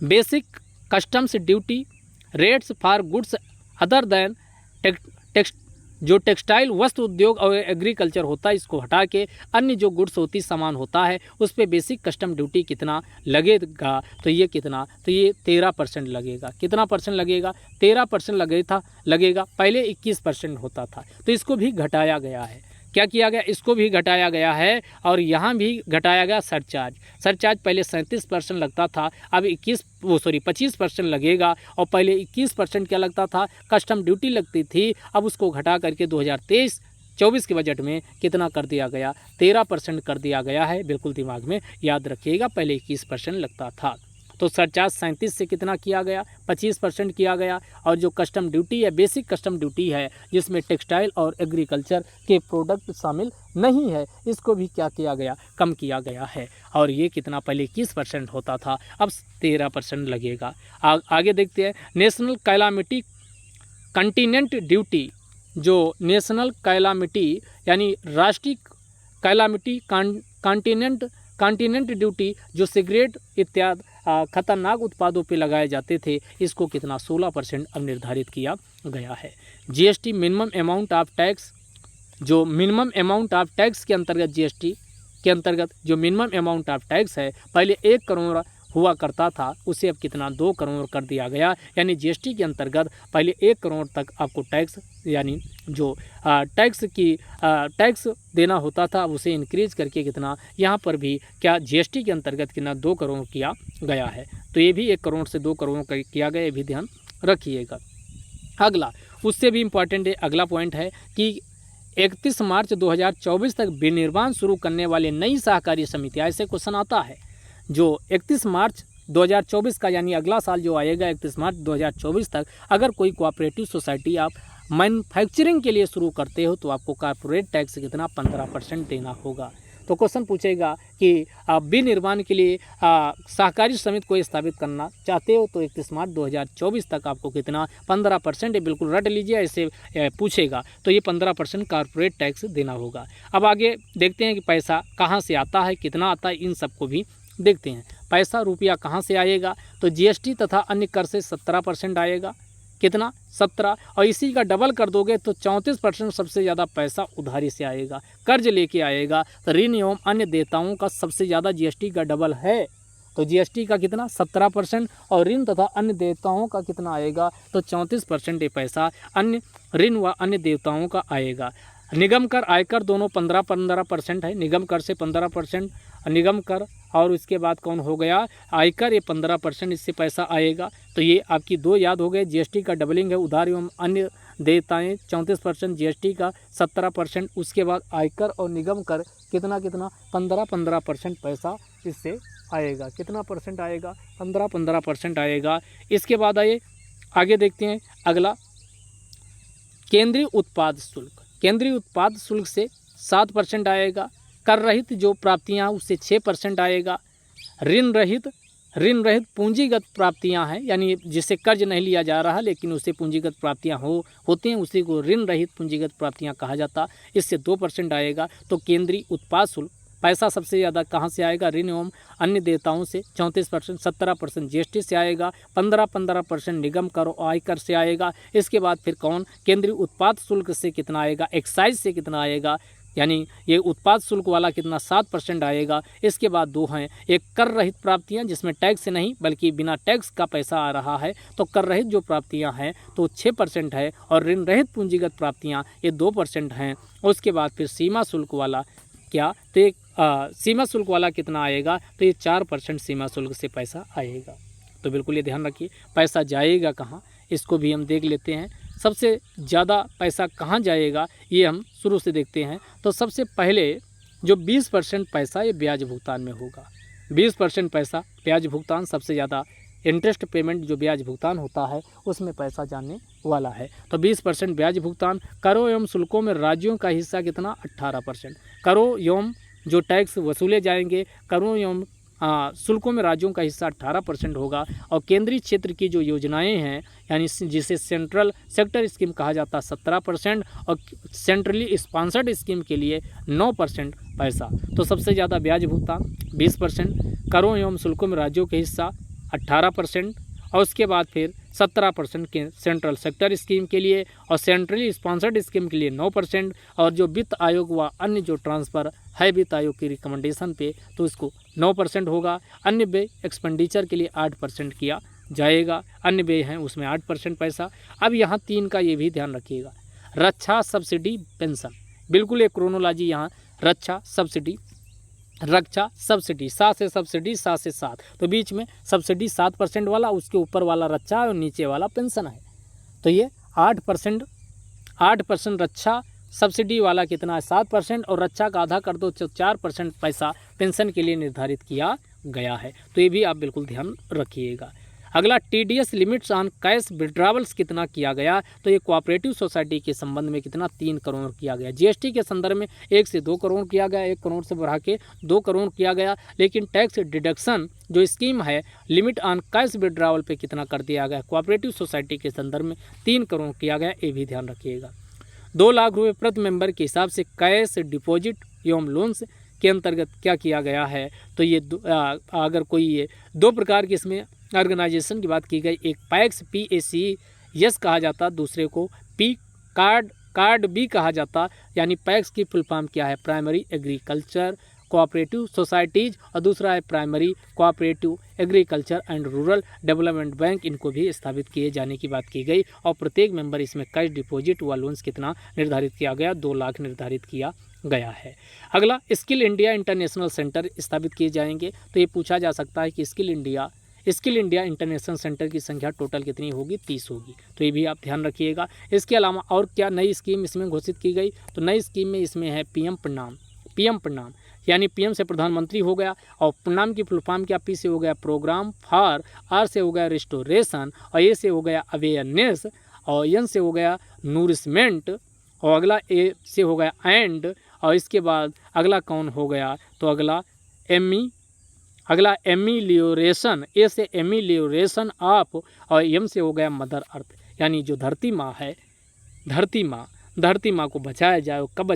Basic customs duty rates for goods other than textile वस्त्र उद्योग और एग्रीकल्चर होता है, इसको हटा के अन्य जो गुड्स होती सामान होता है उस पर बेसिक कस्टम ड्यूटी कितना लगेगा तो ये कितना, तो ये 13% लगेगा। कितना परसेंट लगेगा 13% लगेगा। पहले 21% होता था तो इसको भी घटाया गया है। क्या किया गया, इसको भी घटाया गया है, और यहाँ भी घटाया गया सरचार्ज पहले 37% लगता था, अब 25% लगेगा, और पहले 21% क्या लगता था कस्टम ड्यूटी लगती थी, अब उसको घटा करके 2023-24 के बजट में कितना कर दिया गया 13% कर दिया गया है। बिल्कुल दिमाग में याद रखिएगा, पहले 21% लगता था। तो सरचार्ज 37 से कितना किया गया 25% किया गया, और जो कस्टम ड्यूटी है बेसिक कस्टम ड्यूटी है जिसमें टेक्सटाइल और एग्रीकल्चर के प्रोडक्ट शामिल नहीं है, इसको भी क्या किया गया कम किया गया है, और ये कितना पहले 21% होता था अब 13% लगेगा। आगे देखते हैं नेशनल कैलामिटी कंटिनेंट ड्यूटी। जो नेशनल कैलामिटी यानी राष्ट्रीय कैलामिटी कॉन्टिनेंट ड्यूटी जो सिगरेट इत्यादि खतरनाक उत्पादों पे लगाए जाते थे, इसको कितना 16% अब निर्धारित किया गया है। GST minimum amount of tax, जो मिनिमम अमाउंट ऑफ टैक्स के अंतर्गत जीएसटी के अंतर्गत जो मिनिमम अमाउंट ऑफ टैक्स है पहले 1 करोड़ हुआ करता था, उसे अब कितना 2 करोड़ कर दिया गया। यानी जीएसटी के अंतर्गत पहले 1 करोड़ तक आपको टैक्स यानी जो टैक्स देना होता था उसे इंक्रीज करके कितना यहाँ पर भी क्या जीएसटी के अंतर्गत कितना 2 करोड़ किया गया है। तो ये भी 1 करोड़ से 2 करोड़ किया गया, ये भी ध्यान रखिएगा। अगला उससे भी इम्पॉर्टेंट है, अगला पॉइंट है कि 31 मार्च 2024 तक विनिर्माण शुरू करने वाले नई सहकारी समितियाँ, ऐसे क्वेश्चन आता है जो 31 मार्च 2024 का यानी अगला साल जो आएगा 31 मार्च 2024 तक अगर कोई कोऑपरेटिव सोसाइटी आप मैन्युफैक्चरिंग के लिए शुरू करते हो तो आपको कॉर्पोरेट टैक्स कितना 15% देना होगा। तो क्वेश्चन पूछेगा कि आप विनिर्माण के लिए सहकारी समिति को स्थापित करना चाहते हो तो 31 मार्च 2024 तक आपको कितना 15% है, बिल्कुल रट लीजिए, ऐसे पूछेगा तो ये 15% कॉर्पोरेट टैक्स देना होगा। अब आगे देखते हैं कि पैसा कहाँ से आता है, कितना आता है, इन सबको भी देखते हैं। पैसा रुपया कहाँ से आएगा तो जीएसटी तथा अन्य कर से 17% आएगा, कितना 17, और इसी का डबल कर दोगे तो 34% सबसे ज़्यादा पैसा उधारी से आएगा, कर्ज लेके आएगा। तो ऋण एवं अन्य देयताओं का सबसे ज़्यादा जीएसटी का डबल है, तो जीएसटी का कितना 17%, और ऋण तथा अन्य देयताओं का कितना आएगा तो 34% ये पैसा अन्य ऋण व अन्य देयताओं का आएगा। निगम कर आयकर दोनों 15% है, निगम कर से 15% निगम कर, और उसके बाद कौन हो गया आयकर, ये 15% इससे पैसा आएगा। तो ये आपकी दो याद हो गए, जीएसटी का डबलिंग है, उधार एवं अन्य देयताएँ 34%, जीएसटी का 17%, उसके बाद आयकर और निगम कर कितना 15% पैसा इससे आएगा। कितना परसेंट आएगा 15% आएगा। इसके बाद आइए आगे देखते हैं अगला, केंद्रीय उत्पाद शुल्क। केंद्रीय उत्पाद शुल्क से 7% आएगा। कर रहित जो प्राप्तियां उससे 6% आएगा। ऋण रहित पूंजीगत प्राप्तियां हैं, यानी जिससे कर्ज नहीं लिया जा रहा लेकिन उससे पूंजीगत प्राप्तियां होती हैं, उसी को ऋण रहित पूंजीगत प्राप्तियां कहा जाता, इससे 2% आएगा। तो केंद्रीय उत्पाद शुल्क पैसा सबसे ज़्यादा कहाँ से आएगा, ऋण एवं अन्य देयताओं से 34%, 17% जीएसटी से आएगा, 15% निगम कर और आयकर से आएगा। इसके बाद फिर कौन, केंद्रीय उत्पाद शुल्क से कितना आएगा, एक्साइज से कितना आएगा, यानी ये उत्पाद शुल्क वाला कितना 7% आएगा। इसके बाद दो हैं, एक कर रहित प्राप्तियां जिसमें टैक्स से नहीं बल्कि बिना टैक्स का पैसा आ रहा है, तो कर रहित जो प्राप्तियां हैं तो 6% है, और ऋण रहित पूंजीगत प्राप्तियां ये 2% हैं। उसके बाद फिर सीमा शुल्क वाला क्या, तो एक सीमा शुल्क वाला कितना आएगा, तो ये 4% सीमा शुल्क से पैसा आएगा। तो बिल्कुल ये ध्यान रखिए, पैसा जाएगा कहाँ इसको भी हम देख लेते हैं। सबसे ज़्यादा पैसा कहाँ जाएगा ये हम शुरू से देखते हैं। तो सबसे पहले जो 20% पैसा ये ब्याज भुगतान में होगा। 20% पैसा ब्याज भुगतान, सबसे ज़्यादा इंटरेस्ट पेमेंट जो ब्याज भुगतान होता है उसमें पैसा जाने वाला है। तो 20% ब्याज भुगतान। करों एवं शुल्कों में राज्यों का हिस्सा कितना 18%। करों एवं जो टैक्स वसूले जाएंगे, करों एवं शुल्कों में राज्यों का हिस्सा 18% होगा। और केंद्रीय क्षेत्र की जो योजनाएं हैं, यानी जिसे सेंट्रल सेक्टर स्कीम कहा जाता है 17%, और सेंट्रली स्पॉन्सर्ड स्कीम के लिए 9% पैसा। तो सबसे ज़्यादा ब्याज भुगतान 20%, करों एवं शुल्कों में राज्यों के हिस्सा 18%, और उसके बाद फिर 17% के सेंट्रल सेक्टर स्कीम के लिए, और सेंट्रली स्पॉन्सर्ड स्कीम के लिए 9%, और जो वित्त आयोग व अन्य जो ट्रांसफ़र है वित्त आयोग की रिकमेंडेशन पे तो इसको 9% होगा। अन्य व्यय एक्सपेंडिचर के लिए 8% किया जाएगा, अन्य व्यय हैं उसमें 8% पैसा। अब यहाँ 3 का ये भी ध्यान रखिएगा, रक्षा सब्सिडी पेंशन, बिल्कुल एक क्रोनोलॉजी यहाँ, रक्षा सब्सिडी 7 से सब्सिडी 7 से 7, तो बीच में सब्सिडी 7% वाला, उसके ऊपर वाला रक्षा और नीचे वाला पेंशन है। तो ये 8% रक्षा सब्सिडी वाला कितना है 7%, और रक्षा का आधा कर दो तो 4% पैसा पेंशन के लिए निर्धारित किया गया है। तो ये भी आप बिल्कुल ध्यान रखिएगा। अगला, TDS limits on cash withdrawals कितना किया गया, तो ये कोऑपरेटिव सोसाइटी के संबंध में कितना 3 करोड़ किया गया। जीएसटी के संदर्भ में 1 से 2 करोड़ किया गया, 1 करोड़ से बढ़ा के 2 करोड़ किया गया। लेकिन टैक्स डिडक्शन जो स्कीम है लिमिट ऑन कैश विड्रॉवल पे कितना कर दिया गया, कोऑपरेटिव सोसाइटी के संदर्भ में 3 करोड़ किया गया, ये भी ध्यान रखिएगा। 2 लाख रुपये प्रति मेंबर के हिसाब से कैश डिपॉजिट एवं लोन्स के अंतर्गत क्या किया गया है, तो ये अगर कोई ये 2 प्रकार के इसमें ऑर्गेनाइजेशन की बात की गई, एक पैक्स PACS कहा जाता, दूसरे को पी कार्ड बी कहा जाता। यानी पैक्स की फुल फॉर्म क्या है, प्राइमरी एग्रीकल्चर कोऑपरेटिव सोसाइटीज़, और दूसरा है primary cooperative agriculture and rural development bank, इनको भी स्थापित किए जाने की बात की गई। और प्रत्येक मेंबर इसमें कैश डिपॉजिट व लोन्स कितना निर्धारित किया गया, 2 लाख निर्धारित किया गया है। अगला, स्किल इंडिया इंटरनेशनल सेंटर स्थापित किए जाएंगे। तो ये पूछा जा सकता है कि स्किल इंडिया इंटरनेशनल सेंटर की संख्या टोटल कितनी होगी, 30 होगी। तो ये भी आप ध्यान रखिएगा। इसके अलावा और क्या नई स्कीम इसमें घोषित की गई, तो नई स्कीम में इसमें है पीएम प्रणाम, यानी पीएम से प्रधानमंत्री हो गया, और प्रणाम की फुल फॉर्म क्या, पी से हो गया प्रोग्राम फॉर, आर से हो गया रिस्टोरेशन, और ए से हो गया अवेयरनेस, और एन से हो गया नूरिशमेंट, और अगला ए से हो गया एंड, और इसके बाद अगला कौन हो गया, तो अगला एमिलियोरेशन, ए से एमिलियोरेशन ऑफ, और एम से हो गया मदर अर्थ, यानी जो धरती माँ है, धरती माँ को बचाया जाए। कब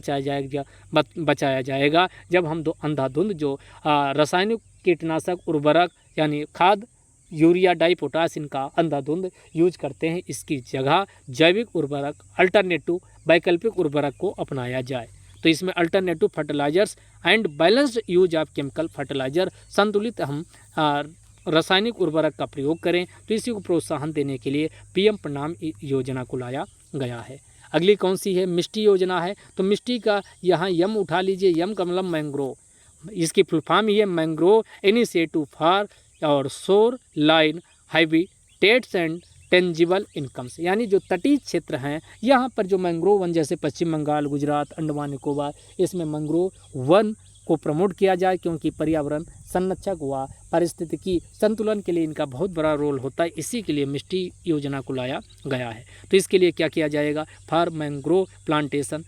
बचाया जाएगा जब हम अंधाधुंध जो रासायनिक कीटनाशक उर्वरक यानी खाद यूरिया डाई पोटास इनका अंधाधुंध यूज करते हैं। इसकी जगह जैविक उर्वरक अल्टरनेटिव वैकल्पिक उर्वरक को अपनाया जाए। तो इसमें alternative fertilisers and balanced use of chemical fertiliser, संतुलित हम रासायनिक उर्वरक का प्रयोग करें। तो इसी को प्रोत्साहन देने के लिए पीएम प्रणाम योजना को लाया गया है। अगली कौन सी है? मिष्टी योजना है। तो मिष्टी का यहाँ यम उठा लीजिए, यम का मतलब मैंग्रोव, इसकी फुल फॉर्म ही है मैंग्रोव इनिशिएटिव फॉर और shore line habitats and tangible incomes, यानी जो तटीय क्षेत्र हैं यहाँ पर जो मैंग्रोव वन, जैसे पश्चिम बंगाल, गुजरात, अंडमान निकोबार, इसमें मैंग्रोव वन को प्रमोट किया जाए, क्योंकि पर्यावरण संरक्षक व पारिस्थितिकी संतुलन के लिए इनका बहुत बड़ा रोल होता है। इसी के लिए मिष्टी योजना को लाया गया है। तो इसके लिए क्या किया जाएगा? For mangrove plantation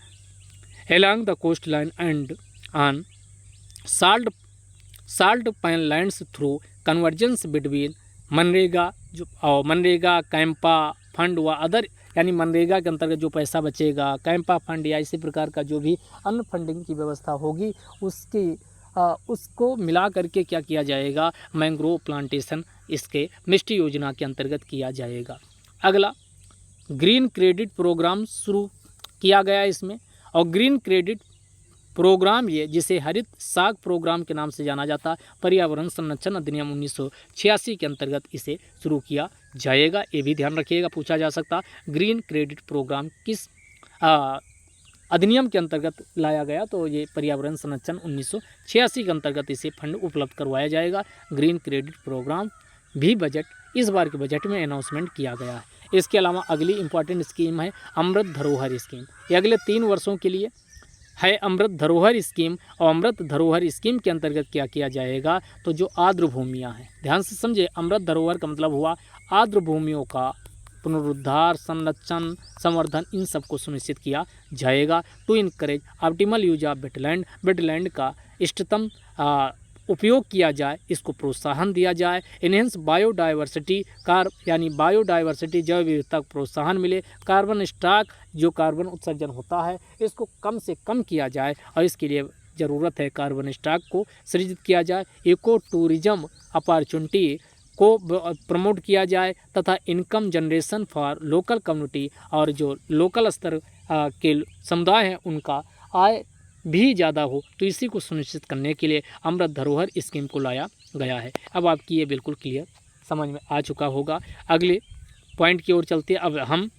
along the coast line and on salt pine lands through convergence between MNREGA MNREGA CAMPA fund व अदर, यानी मनरेगा के अंतर्गत जो पैसा बचेगा, कैंपा फंड या इसी प्रकार का जो भी अन्य फंडिंग की व्यवस्था होगी उसको मिला करके क्या किया जाएगा? मैंग्रोव प्लांटेशन इसके मिष्टी योजना के अंतर्गत किया जाएगा। अगला ग्रीन क्रेडिट प्रोग्राम शुरू किया गया इसमें, और ग्रीन क्रेडिट प्रोग्राम ये जिसे हरित साग प्रोग्राम के नाम से जाना जाता है, पर्यावरण संरक्षण अधिनियम 1986 के अंतर्गत इसे शुरू किया जाएगा। ये भी ध्यान रखिएगा, पूछा जा सकता ग्रीन क्रेडिट प्रोग्राम किस अधिनियम के अंतर्गत लाया गया? तो ये पर्यावरण संरक्षण 1986 के अंतर्गत इसे फंड उपलब्ध करवाया जाएगा। ग्रीन क्रेडिट प्रोग्राम भी इस बार के बजट में अनाउंसमेंट किया गया है। इसके अलावा अगली इंपॉर्टेंट स्कीम है अमृत धरोहर स्कीम। ये अगले 3 वर्षों के लिए है अमृत धरोहर स्कीम। और अमृत धरोहर स्कीम के अंतर्गत क्या किया जाएगा? तो जो आर्द्र भूमियाँ हैं, ध्यान से समझे, अमृत धरोहर का मतलब हुआ आर्द्र भूमियों का पुनरुद्धार, संरक्षण, संवर्धन, इन सबको सुनिश्चित किया जाएगा। To encourage optimal use of wetland का इष्टतम उपयोग किया जाए, इसको प्रोत्साहन दिया जाए। इनहेंस बायोडाइवर्सिटी यानी बायोडाइवर्सिटी जैव विविधता को प्रोत्साहन मिले। कार्बन स्टॉक जो कार्बन उत्सर्जन होता है इसको कम से कम किया जाए, और इसके लिए ज़रूरत है कार्बन स्टॉक को सृजित किया जाए। इको टूरिज्म अपॉर्चुनिटी को प्रमोट किया जाए, तथा income generation for local community, और जो लोकल स्तर के समुदाय हैं उनका आय भी ज़्यादा हो, तो इसी को सुनिश्चित करने के लिए अमृत धरोहर स्कीम को लाया गया है। अब आपकी ये बिल्कुल क्लियर समझ में आ चुका होगा। अगले पॉइंट की ओर चलते हैं। अब हम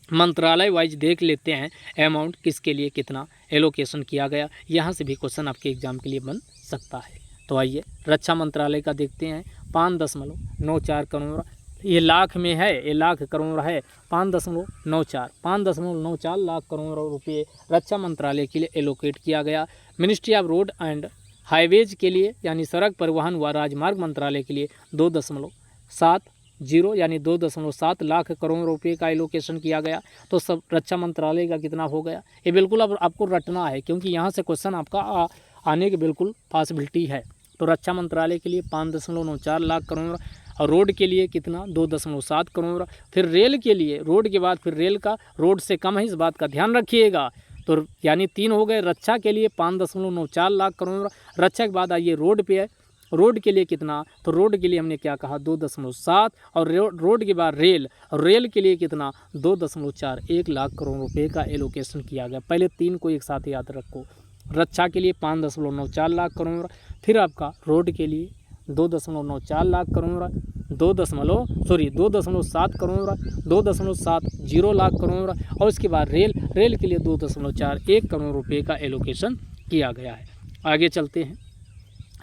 मंत्रालय वाइज देख लेते हैं अमाउंट किसके लिए कितना एलोकेशन किया गया। यहाँ से भी क्वेश्चन आपके एग्जाम के लिए बन सकता है। तो आइए रक्षा मंत्रालय का देखते हैं। 5.94 करोड़, ये लाख में है, ये लाख करोड़ है। 5.94 लाख करोड़ रुपये रक्षा मंत्रालय के लिए एलोकेट किया गया। Ministry of road and highways के लिए यानी सड़क परिवहन व राजमार्ग मंत्रालय के लिए 2.70 यानी 2.7 लाख करोड़ रुपये का एलोकेशन किया गया। तो सब रक्षा मंत्रालय का कितना हो गया? ये बिल्कुल अब आपको रटना है, क्योंकि यहाँ से क्वेश्चन आपका आने की बिल्कुल पॉसिबिलिटी है। तो रक्षा मंत्रालय के लिए 5.94 लाख करोड़, और रोड के लिए कितना? 2.7 करोड़। फिर रेल के लिए, रोड के बाद फिर रेल का रोड से कम है, इस बात का ध्यान रखिएगा। तो यानी 3 हो गए। रक्षा के लिए 5.94 लाख करोड़। रक्षा के बाद आइए रोड पे है, रोड के लिए कितना? तो रोड के लिए हमने क्या कहा? 2.7, और रोड के बाद रेल, और रेल के लिए कितना? 2.41 लाख करोड़ रुपये का एलोकेशन किया गया। पहले 3 को एक साथ याद रखो। रक्षा के लिए 5.94 लाख करोड़, फिर आपका रोड के लिए 2.94 लाख करोड़, 2.7 करोड़, 2.70 लाख करोड़, और उसके बाद रेल के लिए 2.41 करोड़ रुपये का एलोकेशन किया गया है। आगे चलते हैं।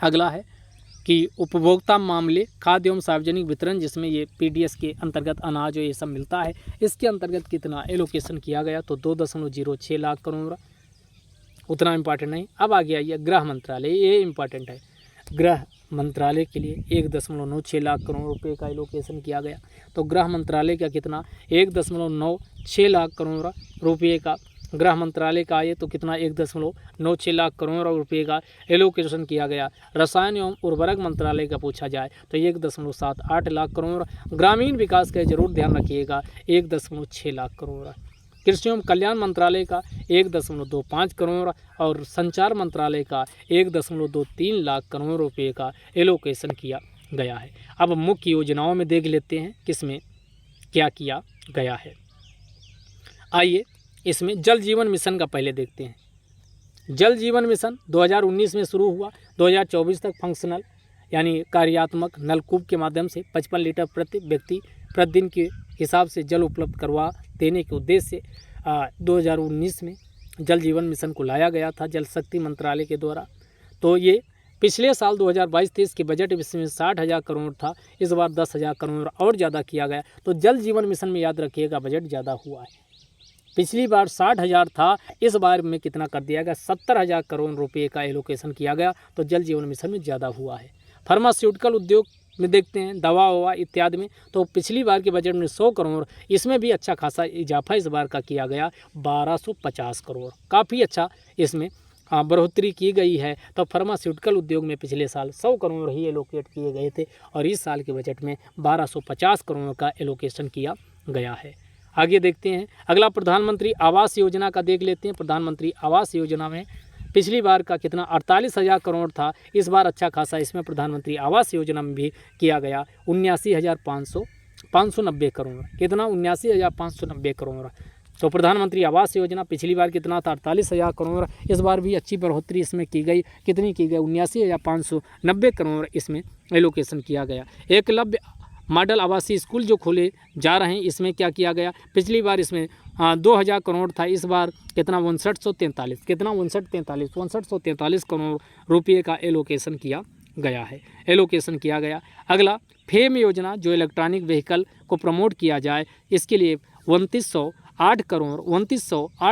अगला है कि उपभोक्ता मामले, खाद्य एवं सार्वजनिक वितरण, जिसमें ये पीडीएस के अंतर्गत अनाज और ये सब मिलता है, इसके अंतर्गत कितना एलोकेशन किया गया? तो 2.06 लाख करोड़। उतना इम्पॉर्टेंट नहीं। अब आगे आइए गृह मंत्रालय, ये इम्पॉर्टेंट है। गृह मंत्रालय के लिए 1.96 लाख करोड़ रुपए का एलोकेशन किया गया। तो गृह मंत्रालय का कितना? 1.96 लाख करोड़ रुपये का गृह मंत्रालय का आए तो कितना? 1.96 लाख करोड़ रुपये का एलोकेशन किया गया। रसायन एवं उर्वरक मंत्रालय का पूछा जाए तो 1.78 लाख करोड़। ग्रामीण विकास का जरूर ध्यान रखिएगा, 1.6 लाख करोड़। कृषि एवं कल्याण मंत्रालय का 1.25 करोड़, और संचार मंत्रालय का 1.23 लाख करोड़ रुपये का एलोकेशन किया गया है। अब मुख्य योजनाओं में देख लेते हैं किसमें क्या किया गया है। आइए इसमें जल जीवन मिशन का पहले देखते हैं। जल जीवन मिशन 2019 में शुरू हुआ, 2024 तक फंक्शनल यानी कार्यात्मक नलकूप के माध्यम से 55 लीटर प्रति व्यक्ति प्रतिदिन के हिसाब से जल उपलब्ध करवा देने के उद्देश्य से 2019 में जल जीवन मिशन को लाया गया था जल शक्ति मंत्रालय के द्वारा। तो ये पिछले साल 2022-23 के बजट में 60,000 करोड़ था, इस बार 10,000 करोड़ और ज़्यादा किया गया। तो जल जीवन मिशन में याद रखिएगा बजट ज़्यादा हुआ है। पिछली बार 60,000 था, इस बार में कितना कर दिया गया, 70,000 करोड़ रुपये का एलोकेशन किया गया। तो जल जीवन मिशन में ज़्यादा हुआ है। फार्मास्यूटिकल उद्योग में देखते हैं, दवा ववा इत्यादि में, तो पिछली बार के बजट में 100 करोड़, इसमें भी अच्छा खासा इजाफा इस बार का किया गया 1250 करोड़, काफ़ी अच्छा इसमें बढ़ोतरी की गई है। तो फार्मास्यूटिकल उद्योग में पिछले साल 100 करोड़ ही एलोकेट किए गए थे और इस साल के बजट में 1250 करोड़ का एलोकेशन किया गया है। आगे देखते हैं अगला प्रधानमंत्री आवास योजना का देख लेते हैं। प्रधानमंत्री आवास योजना में पिछली बार का कितना 48,000 करोड़ था, इस बार अच्छा खासा इसमें प्रधानमंत्री आवास योजना में भी किया गया 79,590 करोड़, कितना 79,590 करोड़। तो प्रधानमंत्री आवास योजना पिछली बार कितना था 48,000 करोड़, इस बार भी अच्छी बढ़ोतरी इसमें की गई, कितनी की गई 79,590 करोड़ इसमें एलोकेशन किया गया। एकलव्य मॉडल आवासीय स्कूल जो खोले जा रहे हैं, इसमें क्या किया गया, पिछली बार इसमें 2,000 करोड़ था, इस बार कितना 5943, कितना 5943 करोड़ रुपये का एलोकेशन किया गया है, एलोकेशन किया गया। अगला फेम योजना जो इलेक्ट्रॉनिक व्हीकल को प्रमोट किया जाए, इसके लिए 2908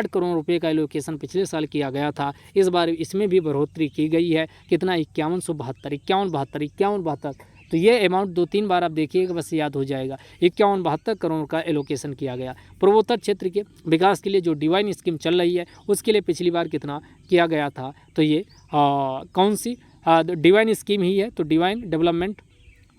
करोड़ रुपये का एलोकेशन पिछले साल किया गया था, इस बार इसमें भी बढ़ोतरी की गई है, कितना 5172 तो ये अमाउंट 2-3 बार आप देखिएगा बस याद हो जाएगा। 5172 करोड़ का एलोकेशन किया गया। पूर्वोत्तर क्षेत्र के विकास के लिए जो डिवाइन स्कीम चल रही है, उसके लिए पिछली बार कितना किया गया था, तो ये कौन सी डिवाइन स्कीम ही है, तो divine development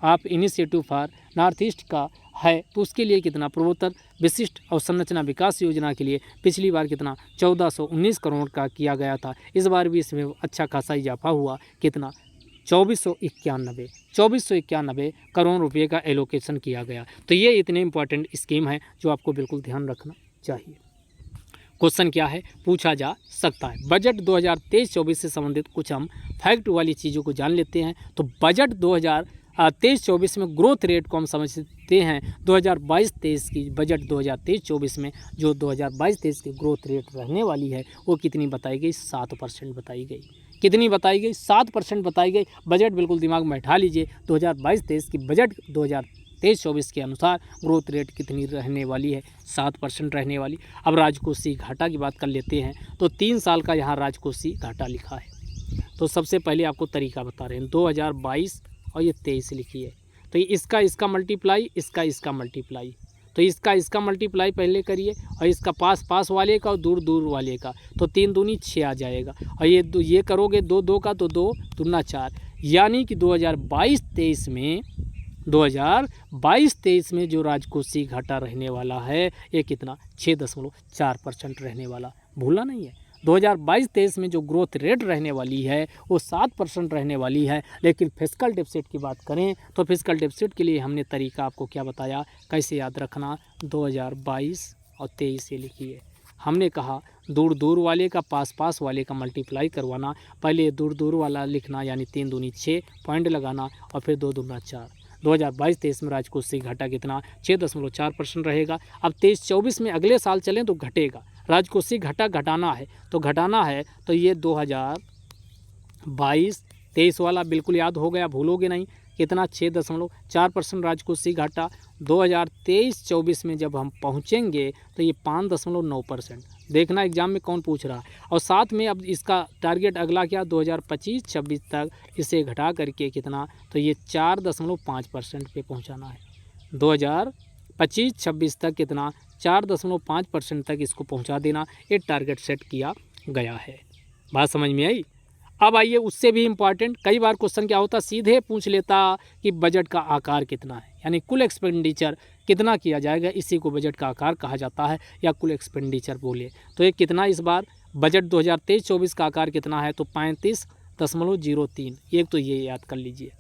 of initiative for north east का है, तो उसके लिए कितना पूर्वोत्तर विशिष्ट अवसंरचना विकास योजना के लिए पिछली बार कितना 1419 करोड़ का किया गया था, इस बार भी इसमें अच्छा खासा इजाफा हुआ, कितना 2491 करोड़ रुपये का एलोकेशन किया गया। तो ये इतने इंपॉर्टेंट स्कीम है जो आपको बिल्कुल ध्यान रखना चाहिए। क्वेश्चन क्या है पूछा जा सकता है, बजट 2023-24 से संबंधित कुछ हम फैक्ट वाली चीज़ों को जान लेते हैं। तो बजट 2023-24 में ग्रोथ रेट को हम समझते हैं 2022-23 की, बजट 2023-24 में जो 2022-23 की ग्रोथ रेट रहने वाली है वो कितनी बताई गई, 7% बताई गई। कितनी बताई गई, 7% बताई गई। बजट बिल्कुल दिमाग में बैठा लीजिए, 2022-23 की बजट 2023-24 के अनुसार ग्रोथ रेट कितनी रहने वाली है, 7% रहने वाली। अब राजकोषीय घाटा की बात कर लेते हैं, तो 3 साल का यहाँ राजकोषीय घाटा लिखा है। तो सबसे पहले आपको तरीका बता रहे हैं, 2022 और ये 23 लिखी है, तो इसका मल्टीप्लाई, इसका मल्टीप्लाई, तो इसका मल्टीप्लाई पहले करिए और इसका पास वाले का और दूर वाले का, तो 3 दूनी 6 आ जाएगा और ये करोगे 2 का तो 2 दूना 4, यानी कि 2022-23 में जो राजकोषीय घाटा रहने वाला है ये कितना 6.4% रहने वाला, भूलना नहीं है। 2022-23 में जो ग्रोथ रेट रहने वाली है वो 7% रहने वाली है। लेकिन फिस्कल डेफिसिट की बात करें तो फिस्कल डेफिसिट के लिए हमने तरीका आपको क्या बताया, कैसे याद रखना, 2022 और 23 से लिखिए। हमने कहा दूर वाले का पास वाले का मल्टीप्लाई करवाना, पहले दूर वाला लिखना यानी 3 दूनी 6 पॉइंट लगाना और फिर 2 दूना 4। 2022-23 में राजकोषीय घाटा कितना 6.4% रहेगा। अब 23-24 में अगले साल चलें तो घटेगा, राजकोषीय घाटा घटाना है तो ये 2022-23 वाला बिल्कुल याद हो गया, भूलोगे नहीं, कितना 6.4% राजकोषीय घाटा। 2023-24 में जब हम पहुंचेंगे तो ये 5.9%। देखना एग्जाम में कौन पूछ रहा है। और साथ में अब इसका टारगेट अगला क्या 2025-26 तक इसे घटा करके कितना, तो ये 4.5% पे पहुंचाना है। 2025-26 तक कितना 4.5% तक इसको पहुंचा देना, ये टारगेट सेट किया गया है। बात समझ में आई। अब आइए उससे भी इम्पॉर्टेंट, कई बार क्वेश्चन क्या होता सीधे पूछ लेता कि बजट का आकार कितना है, यानी कुल एक्सपेंडिचर कितना किया जाएगा, इसी को बजट का आकार कहा जाता है या कुल एक्सपेंडिचर बोले। तो ये कितना इस बार बजट 2023-24 का आकार कितना है, तो 35.03, एक तो ये याद कर लीजिए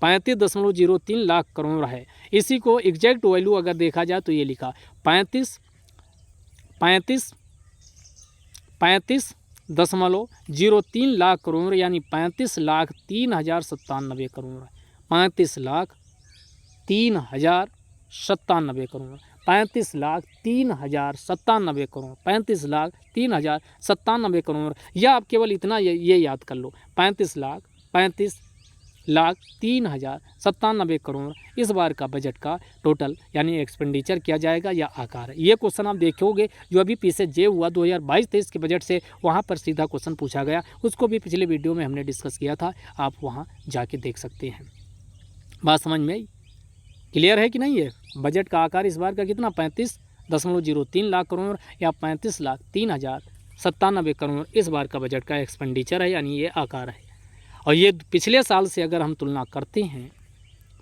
35.03 लाख करोड़ है। इसी को एग्जैक्ट वैल्यू अगर देखा जाए तो ये लिखा 35.03 लाख करोड़, यानी 35,03,097 करोड़, 35,03,097 करोड़, 35,03,097 करोड़, 35,03,097 करोड़। या आप केवल इतना ये याद कर लो, 35,03,097 करोड़ इस बार का बजट का टोटल यानी एक्सपेंडिचर किया जाएगा या आकार है। ये क्वेश्चन आप देखोगे जो अभी पीछे जे हुआ 2022-23 के बजट से, वहाँ पर सीधा क्वेश्चन पूछा गया, उसको भी पिछले वीडियो में हमने डिस्कस किया था, आप वहाँ जाके देख सकते हैं। बात समझ में आई? क्लियर है कि नहीं है? बजट का आकार इस बार का कितना 35.03 लाख करोड़ या 35,03,097 करोड़ इस बार का बजट का एक्सपेंडिचर है, यानी ये आकार है। और ये पिछले साल से अगर हम तुलना करते हैं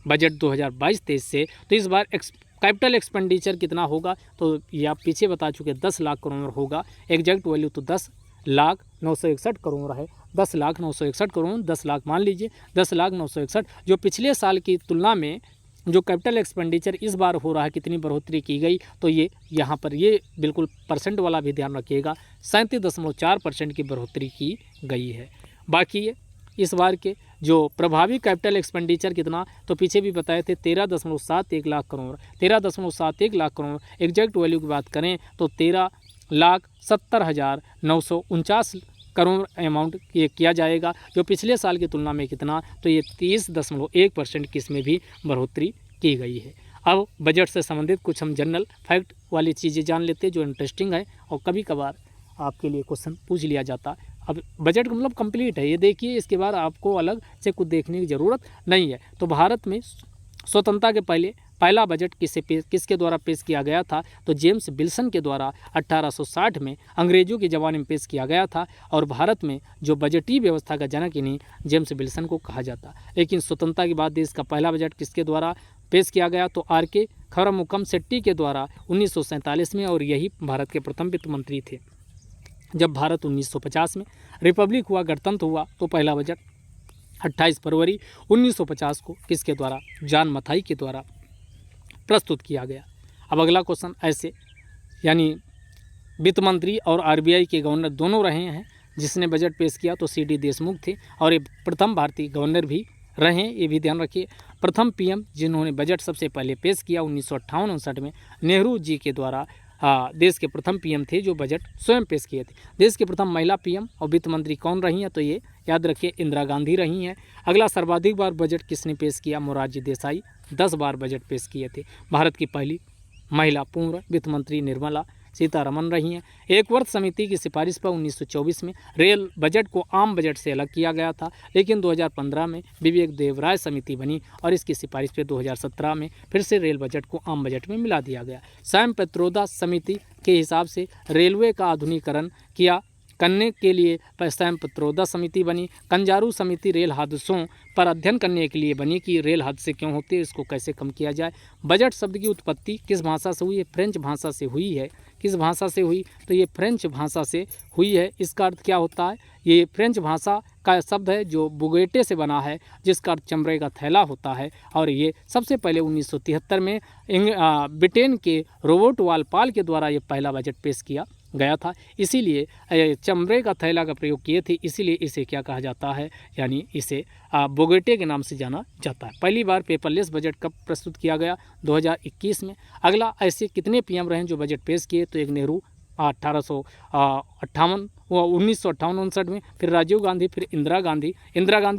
बजट 2022-23 से, तो इस बार कैपिटल एक्सपेंडिचर कितना होगा, तो ये आप पीछे बता चुके 10 लाख करोड़ होगा। एग्जैक्ट वैल्यू तो 10,09,61 करोड़ है। 10,09,61 करोड़, 10 लाख मान लीजिए, 10,09,61, जो पिछले साल की तुलना में जो कैपिटल एक्सपेंडिचर इस बार हो रहा है कितनी बढ़ोतरी की गई, तो ये यहाँ पर ये बिल्कुल परसेंट वाला भी ध्यान रखिएगा, 37.4% की बढ़ोतरी की गई है। बाकी ये इस बार के जो प्रभावी कैपिटल एक्सपेंडिचर कितना, तो पीछे भी बताए थे 13.71 लाख करोड़, 13.71 लाख करोड़। एग्जैक्ट वैल्यू की बात करें तो 13,70,949 करोड़ अमाउंट ये किया जाएगा, जो पिछले साल की तुलना में कितना, तो ये 30.1% की इसमें भी बढ़ोतरी की गई है। अब बजट से संबंधित कुछ हम जनरल फैक्ट वाली चीज़ें जान लेते हैं जो इंटरेस्टिंग है और कभी कभार आपके लिए क्वेश्चन पूछ लिया जाता है। अब बजट का मतलब कंप्लीट है, ये देखिए, इसके बाद आपको अलग से कुछ देखने की ज़रूरत नहीं है। तो भारत में स्वतंत्रता के पहले पहला बजट किसके द्वारा पेश किया गया था, तो जेम्स विल्सन के द्वारा 1860 में अंग्रेजों के ज़माने में पेश किया गया था। और भारत में जो बजटीय व्यवस्था का जनक इन्हीं जेम्स विल्सन को कहा जाता। लेकिन स्वतंत्रता के बाद देश का पहला बजट किसके द्वारा पेश किया गया, तो आर.के. खरमुकम शेट्टी के द्वारा 1947 में, और यही भारत के प्रथम वित्त मंत्री थे। जब भारत 1950 में रिपब्लिक हुआ, गणतंत्र हुआ, तो पहला बजट 28 फरवरी 1950 को किसके द्वारा, जॉन मथाई के द्वारा प्रस्तुत किया गया। अब अगला क्वेश्चन ऐसे, यानी वित्त मंत्री और आरबीआई के गवर्नर दोनों रहे हैं जिसने बजट पेश किया, तो सी.डी. देशमुख थे, और ये प्रथम भारतीय गवर्नर भी रहे, ये भी ध्यान रखिए। प्रथम पीएम जिन्होंने बजट सबसे पहले पेश किया 1958-59 में, नेहरू जी के द्वारा देश के प्रथम पीएम थे जो बजट स्वयं पेश किए थे। देश के प्रथम महिला पीएम और वित्त मंत्री कौन रही हैं, तो ये याद रखिए इंदिरा गांधी रही हैं। अगला, सर्वाधिक बार बजट किसने पेश किया, मोरारजी देसाई 10 बार बजट पेश किए थे। भारत की पहली महिला पूर्व वित्त मंत्री निर्मला सीतारमण रही हैं। एक वर्ष समिति की सिफारिश पर 1924 में रेल बजट को आम बजट से अलग किया गया था, लेकिन 2015 में विवेक देवराय समिति बनी और इसकी सिफारिश पर 2017 में फिर से रेल बजट को आम बजट में मिला दिया गया। सैम पेत्रोदा समिति के हिसाब से रेलवे का आधुनिकीकरण करने के लिए सैम पेत्रोदा समिति बनी। कंजारू समिति रेल हादसों पर अध्ययन करने के लिए बनी कि रेल हादसे क्यों होते हैं, इसको कैसे कम किया जाए। बजट शब्द की उत्पत्ति किस भाषा से हुई है, फ्रेंच भाषा से हुई है। किस भाषा से हुई, तो ये फ्रेंच भाषा से हुई है। इसका अर्थ क्या होता है, ये फ्रेंच भाषा का शब्द है जो बुगेटे से बना है, जिसका अर्थ चमड़े का थैला होता है। और ये सबसे पहले 1973 में ब्रिटेन के रॉबर्ट वालपॉल के द्वारा ये पहला बजट पेश किया गया था, इसीलिए चमड़े का थैला का प्रयोग किए थे, इसीलिए इसे क्या कहा जाता है, यानी इसे बोगेटे के नाम से जाना जाता है। पहली बार पेपरलेस बजट कब प्रस्तुत किया गया, 2021 में। अगला, ऐसे कितने पीएम रहे जो बजट पेश किए, तो एक नेहरू 1958-59 में, फिर राजीव गांधी, फिर इंदिरा गांधी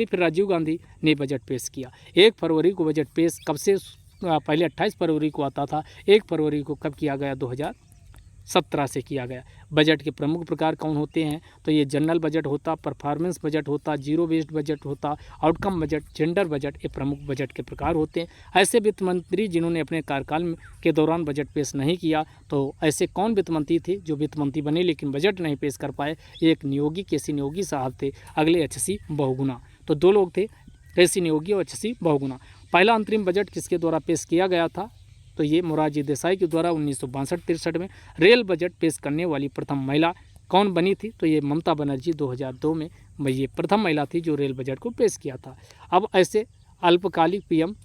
फिर राजीव गांधी ने बजट पेश किया। 1 फरवरी को बजट पेश कब से, पहले 28 फरवरी को आता था, 1 फरवरी को कब किया गया, 2017 से किया गया। बजट के प्रमुख प्रकार कौन होते हैं, तो ये जनरल बजट होता, परफॉर्मेंस बजट होता, जीरो बेस्ड बजट होता, आउटकम बजट, जेंडर बजट, ये प्रमुख बजट के प्रकार होते हैं। ऐसे वित्त मंत्री जिन्होंने अपने कार्यकाल के दौरान बजट पेश नहीं किया, तो ऐसे कौन वित्त मंत्री थे जो वित्त मंत्री बने लेकिन बजट नहीं पेश कर पाए, एक नियोगी केसी नियोगी साहब थे, अगले एच.सी. बहुगुणा। तो दो लोग थे, केसी नियोगी और एच.सी. बहुगुणा। पहला अंतरिम बजट किसके द्वारा पेश किया गया था, तो ये मोरारजी देसाई के द्वारा 1962-63 में। रेल बजट पेश करने वाली प्रथम महिला कौन बनी थी, तो ये ममता बनर्जी 2002 में ये प्रथम महिला थी जो रेल बजट को पेश किया था। अब ऐसे अल्पकालिक पीएम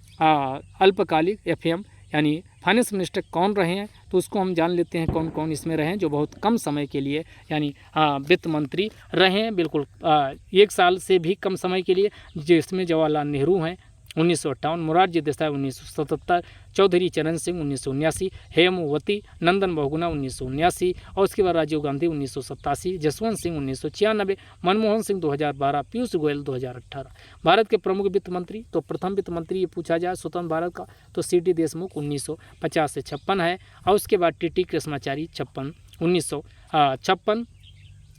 अल्पकालिक एफएम यानी फाइनेंस मिनिस्टर कौन रहे हैं, तो उसको हम जान लेते हैं कौन कौन इसमें रहे हैं जो बहुत कम समय के लिए यानी वित्त मंत्री रहे हैं, बिल्कुल 1 साल से भी कम समय के लिए, जिसमें जवाहरलाल नेहरू हैं 1958, मोरारजी देसाई 1977, चौधरी चरण सिंह 1979, हेमवती नंदन बहुगुणा 1979 और उसके बाद राजीव गांधी 1987, जसवंत सिंह 1996, मनमोहन सिंह 2012, पीयूष गोयल 2018। भारत के प्रमुख वित्त मंत्री, तो प्रथम वित्त मंत्री ये पूछा जाए स्वतंत्र भारत का तो सी.डी. देशमुख 1950 से 56 है और उसके बाद टी.टी. कृष्णाचारी 1956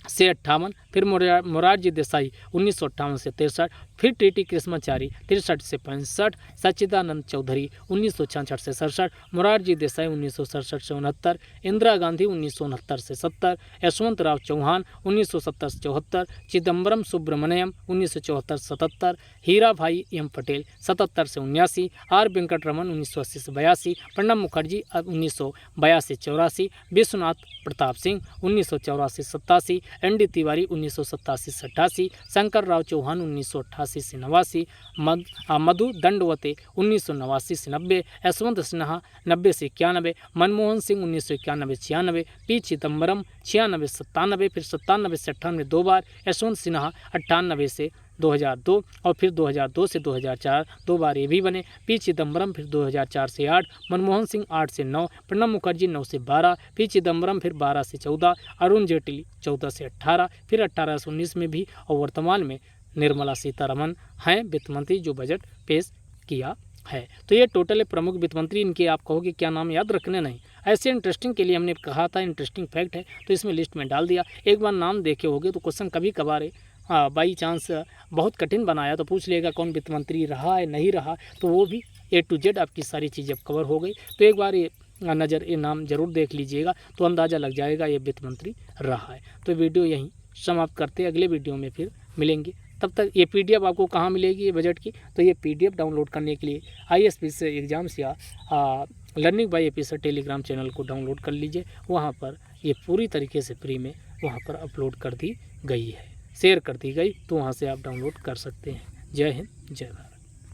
से 58, फिर मोरारजी देसाई 1958 से 63, फिर टी.टी. कृष्णाचारी 63 से 65, सच्चिदानंद चौधरी 1966 से 67, मोरारजी देसाई 1967 से 69, इंदिरा गांधी 1969 से 70, यशवंत राव चौहान 1970 से 74, चिदम्बरम सुब्रमण्यम 1974 से 77, हीरा भाई एम पटेल 77 से 79, आर वेंकटरमन 1980 से 82, प्रणब मुखर्जी 1982 से 84, विश्वनाथ प्रताप सिंह 1984 से 87, एन.डी. तिवारी 1987 से 88, शंकर राव चौहान 1988 से 89, मधु दंडवते 1989 से 90, यशवंत सिन्हा 90 से 91, मनमोहन सिंह 1991 से 96, पी चिदम्बरम 96 से 97, फिर 97 से 98 2 बार, यशवंत सिन्हा 98 से 2002 और फिर 2002 से 2004 2 बार ये भी बने, पी चिदम्बरम फिर 2004 से 8, मनमोहन सिंह 8 से 9, प्रणब मुखर्जी 9 से 12, पी चिदम्बरम फिर 12 से 14, अरुण जेटली 14 से 18, फिर 18 से 19 में भी और वर्तमान में निर्मला सीतारमन हैं वित्त मंत्री जो बजट पेश किया है। तो ये टोटल है प्रमुख वित्त मंत्री, इनके आप कहोगे क्या नाम याद रखने, नहीं, ऐसे इंटरेस्टिंग के लिए हमने कहा था, इंटरेस्टिंग फैक्ट है तो इसमें लिस्ट में डाल दिया। एक बार नाम देखे होगे तो क्वेश्चन कभी कभार बाई चांस बहुत कठिन बनाया तो पूछ लेगा कौन वित्त मंत्री रहा है नहीं रहा, तो वो भी A to Z आपकी सारी चीज़ें अब कवर हो गई। तो एक बार ये नाम जरूर देख लीजिएगा तो अंदाज़ा लग जाएगा ये वित्त मंत्री रहा है। तो वीडियो यहीं समाप्त करते हैं, अगले वीडियो में फिर मिलेंगे। तब तक ये PDF आपको कहाँ मिलेगी ये बजट की, तो ये PDF डाउनलोड करने के लिए ISPC एग्जाम्स या लर्निंग बाय AP से टेलीग्राम चैनल को डाउनलोड कर लीजिए, वहाँ पर ये पूरी तरीके से फ्री में वहाँ पर अपलोड कर दी गई है, शेयर कर दी गई, तो वहाँ से आप डाउनलोड कर सकते हैं। जय हिंद, जय भारत।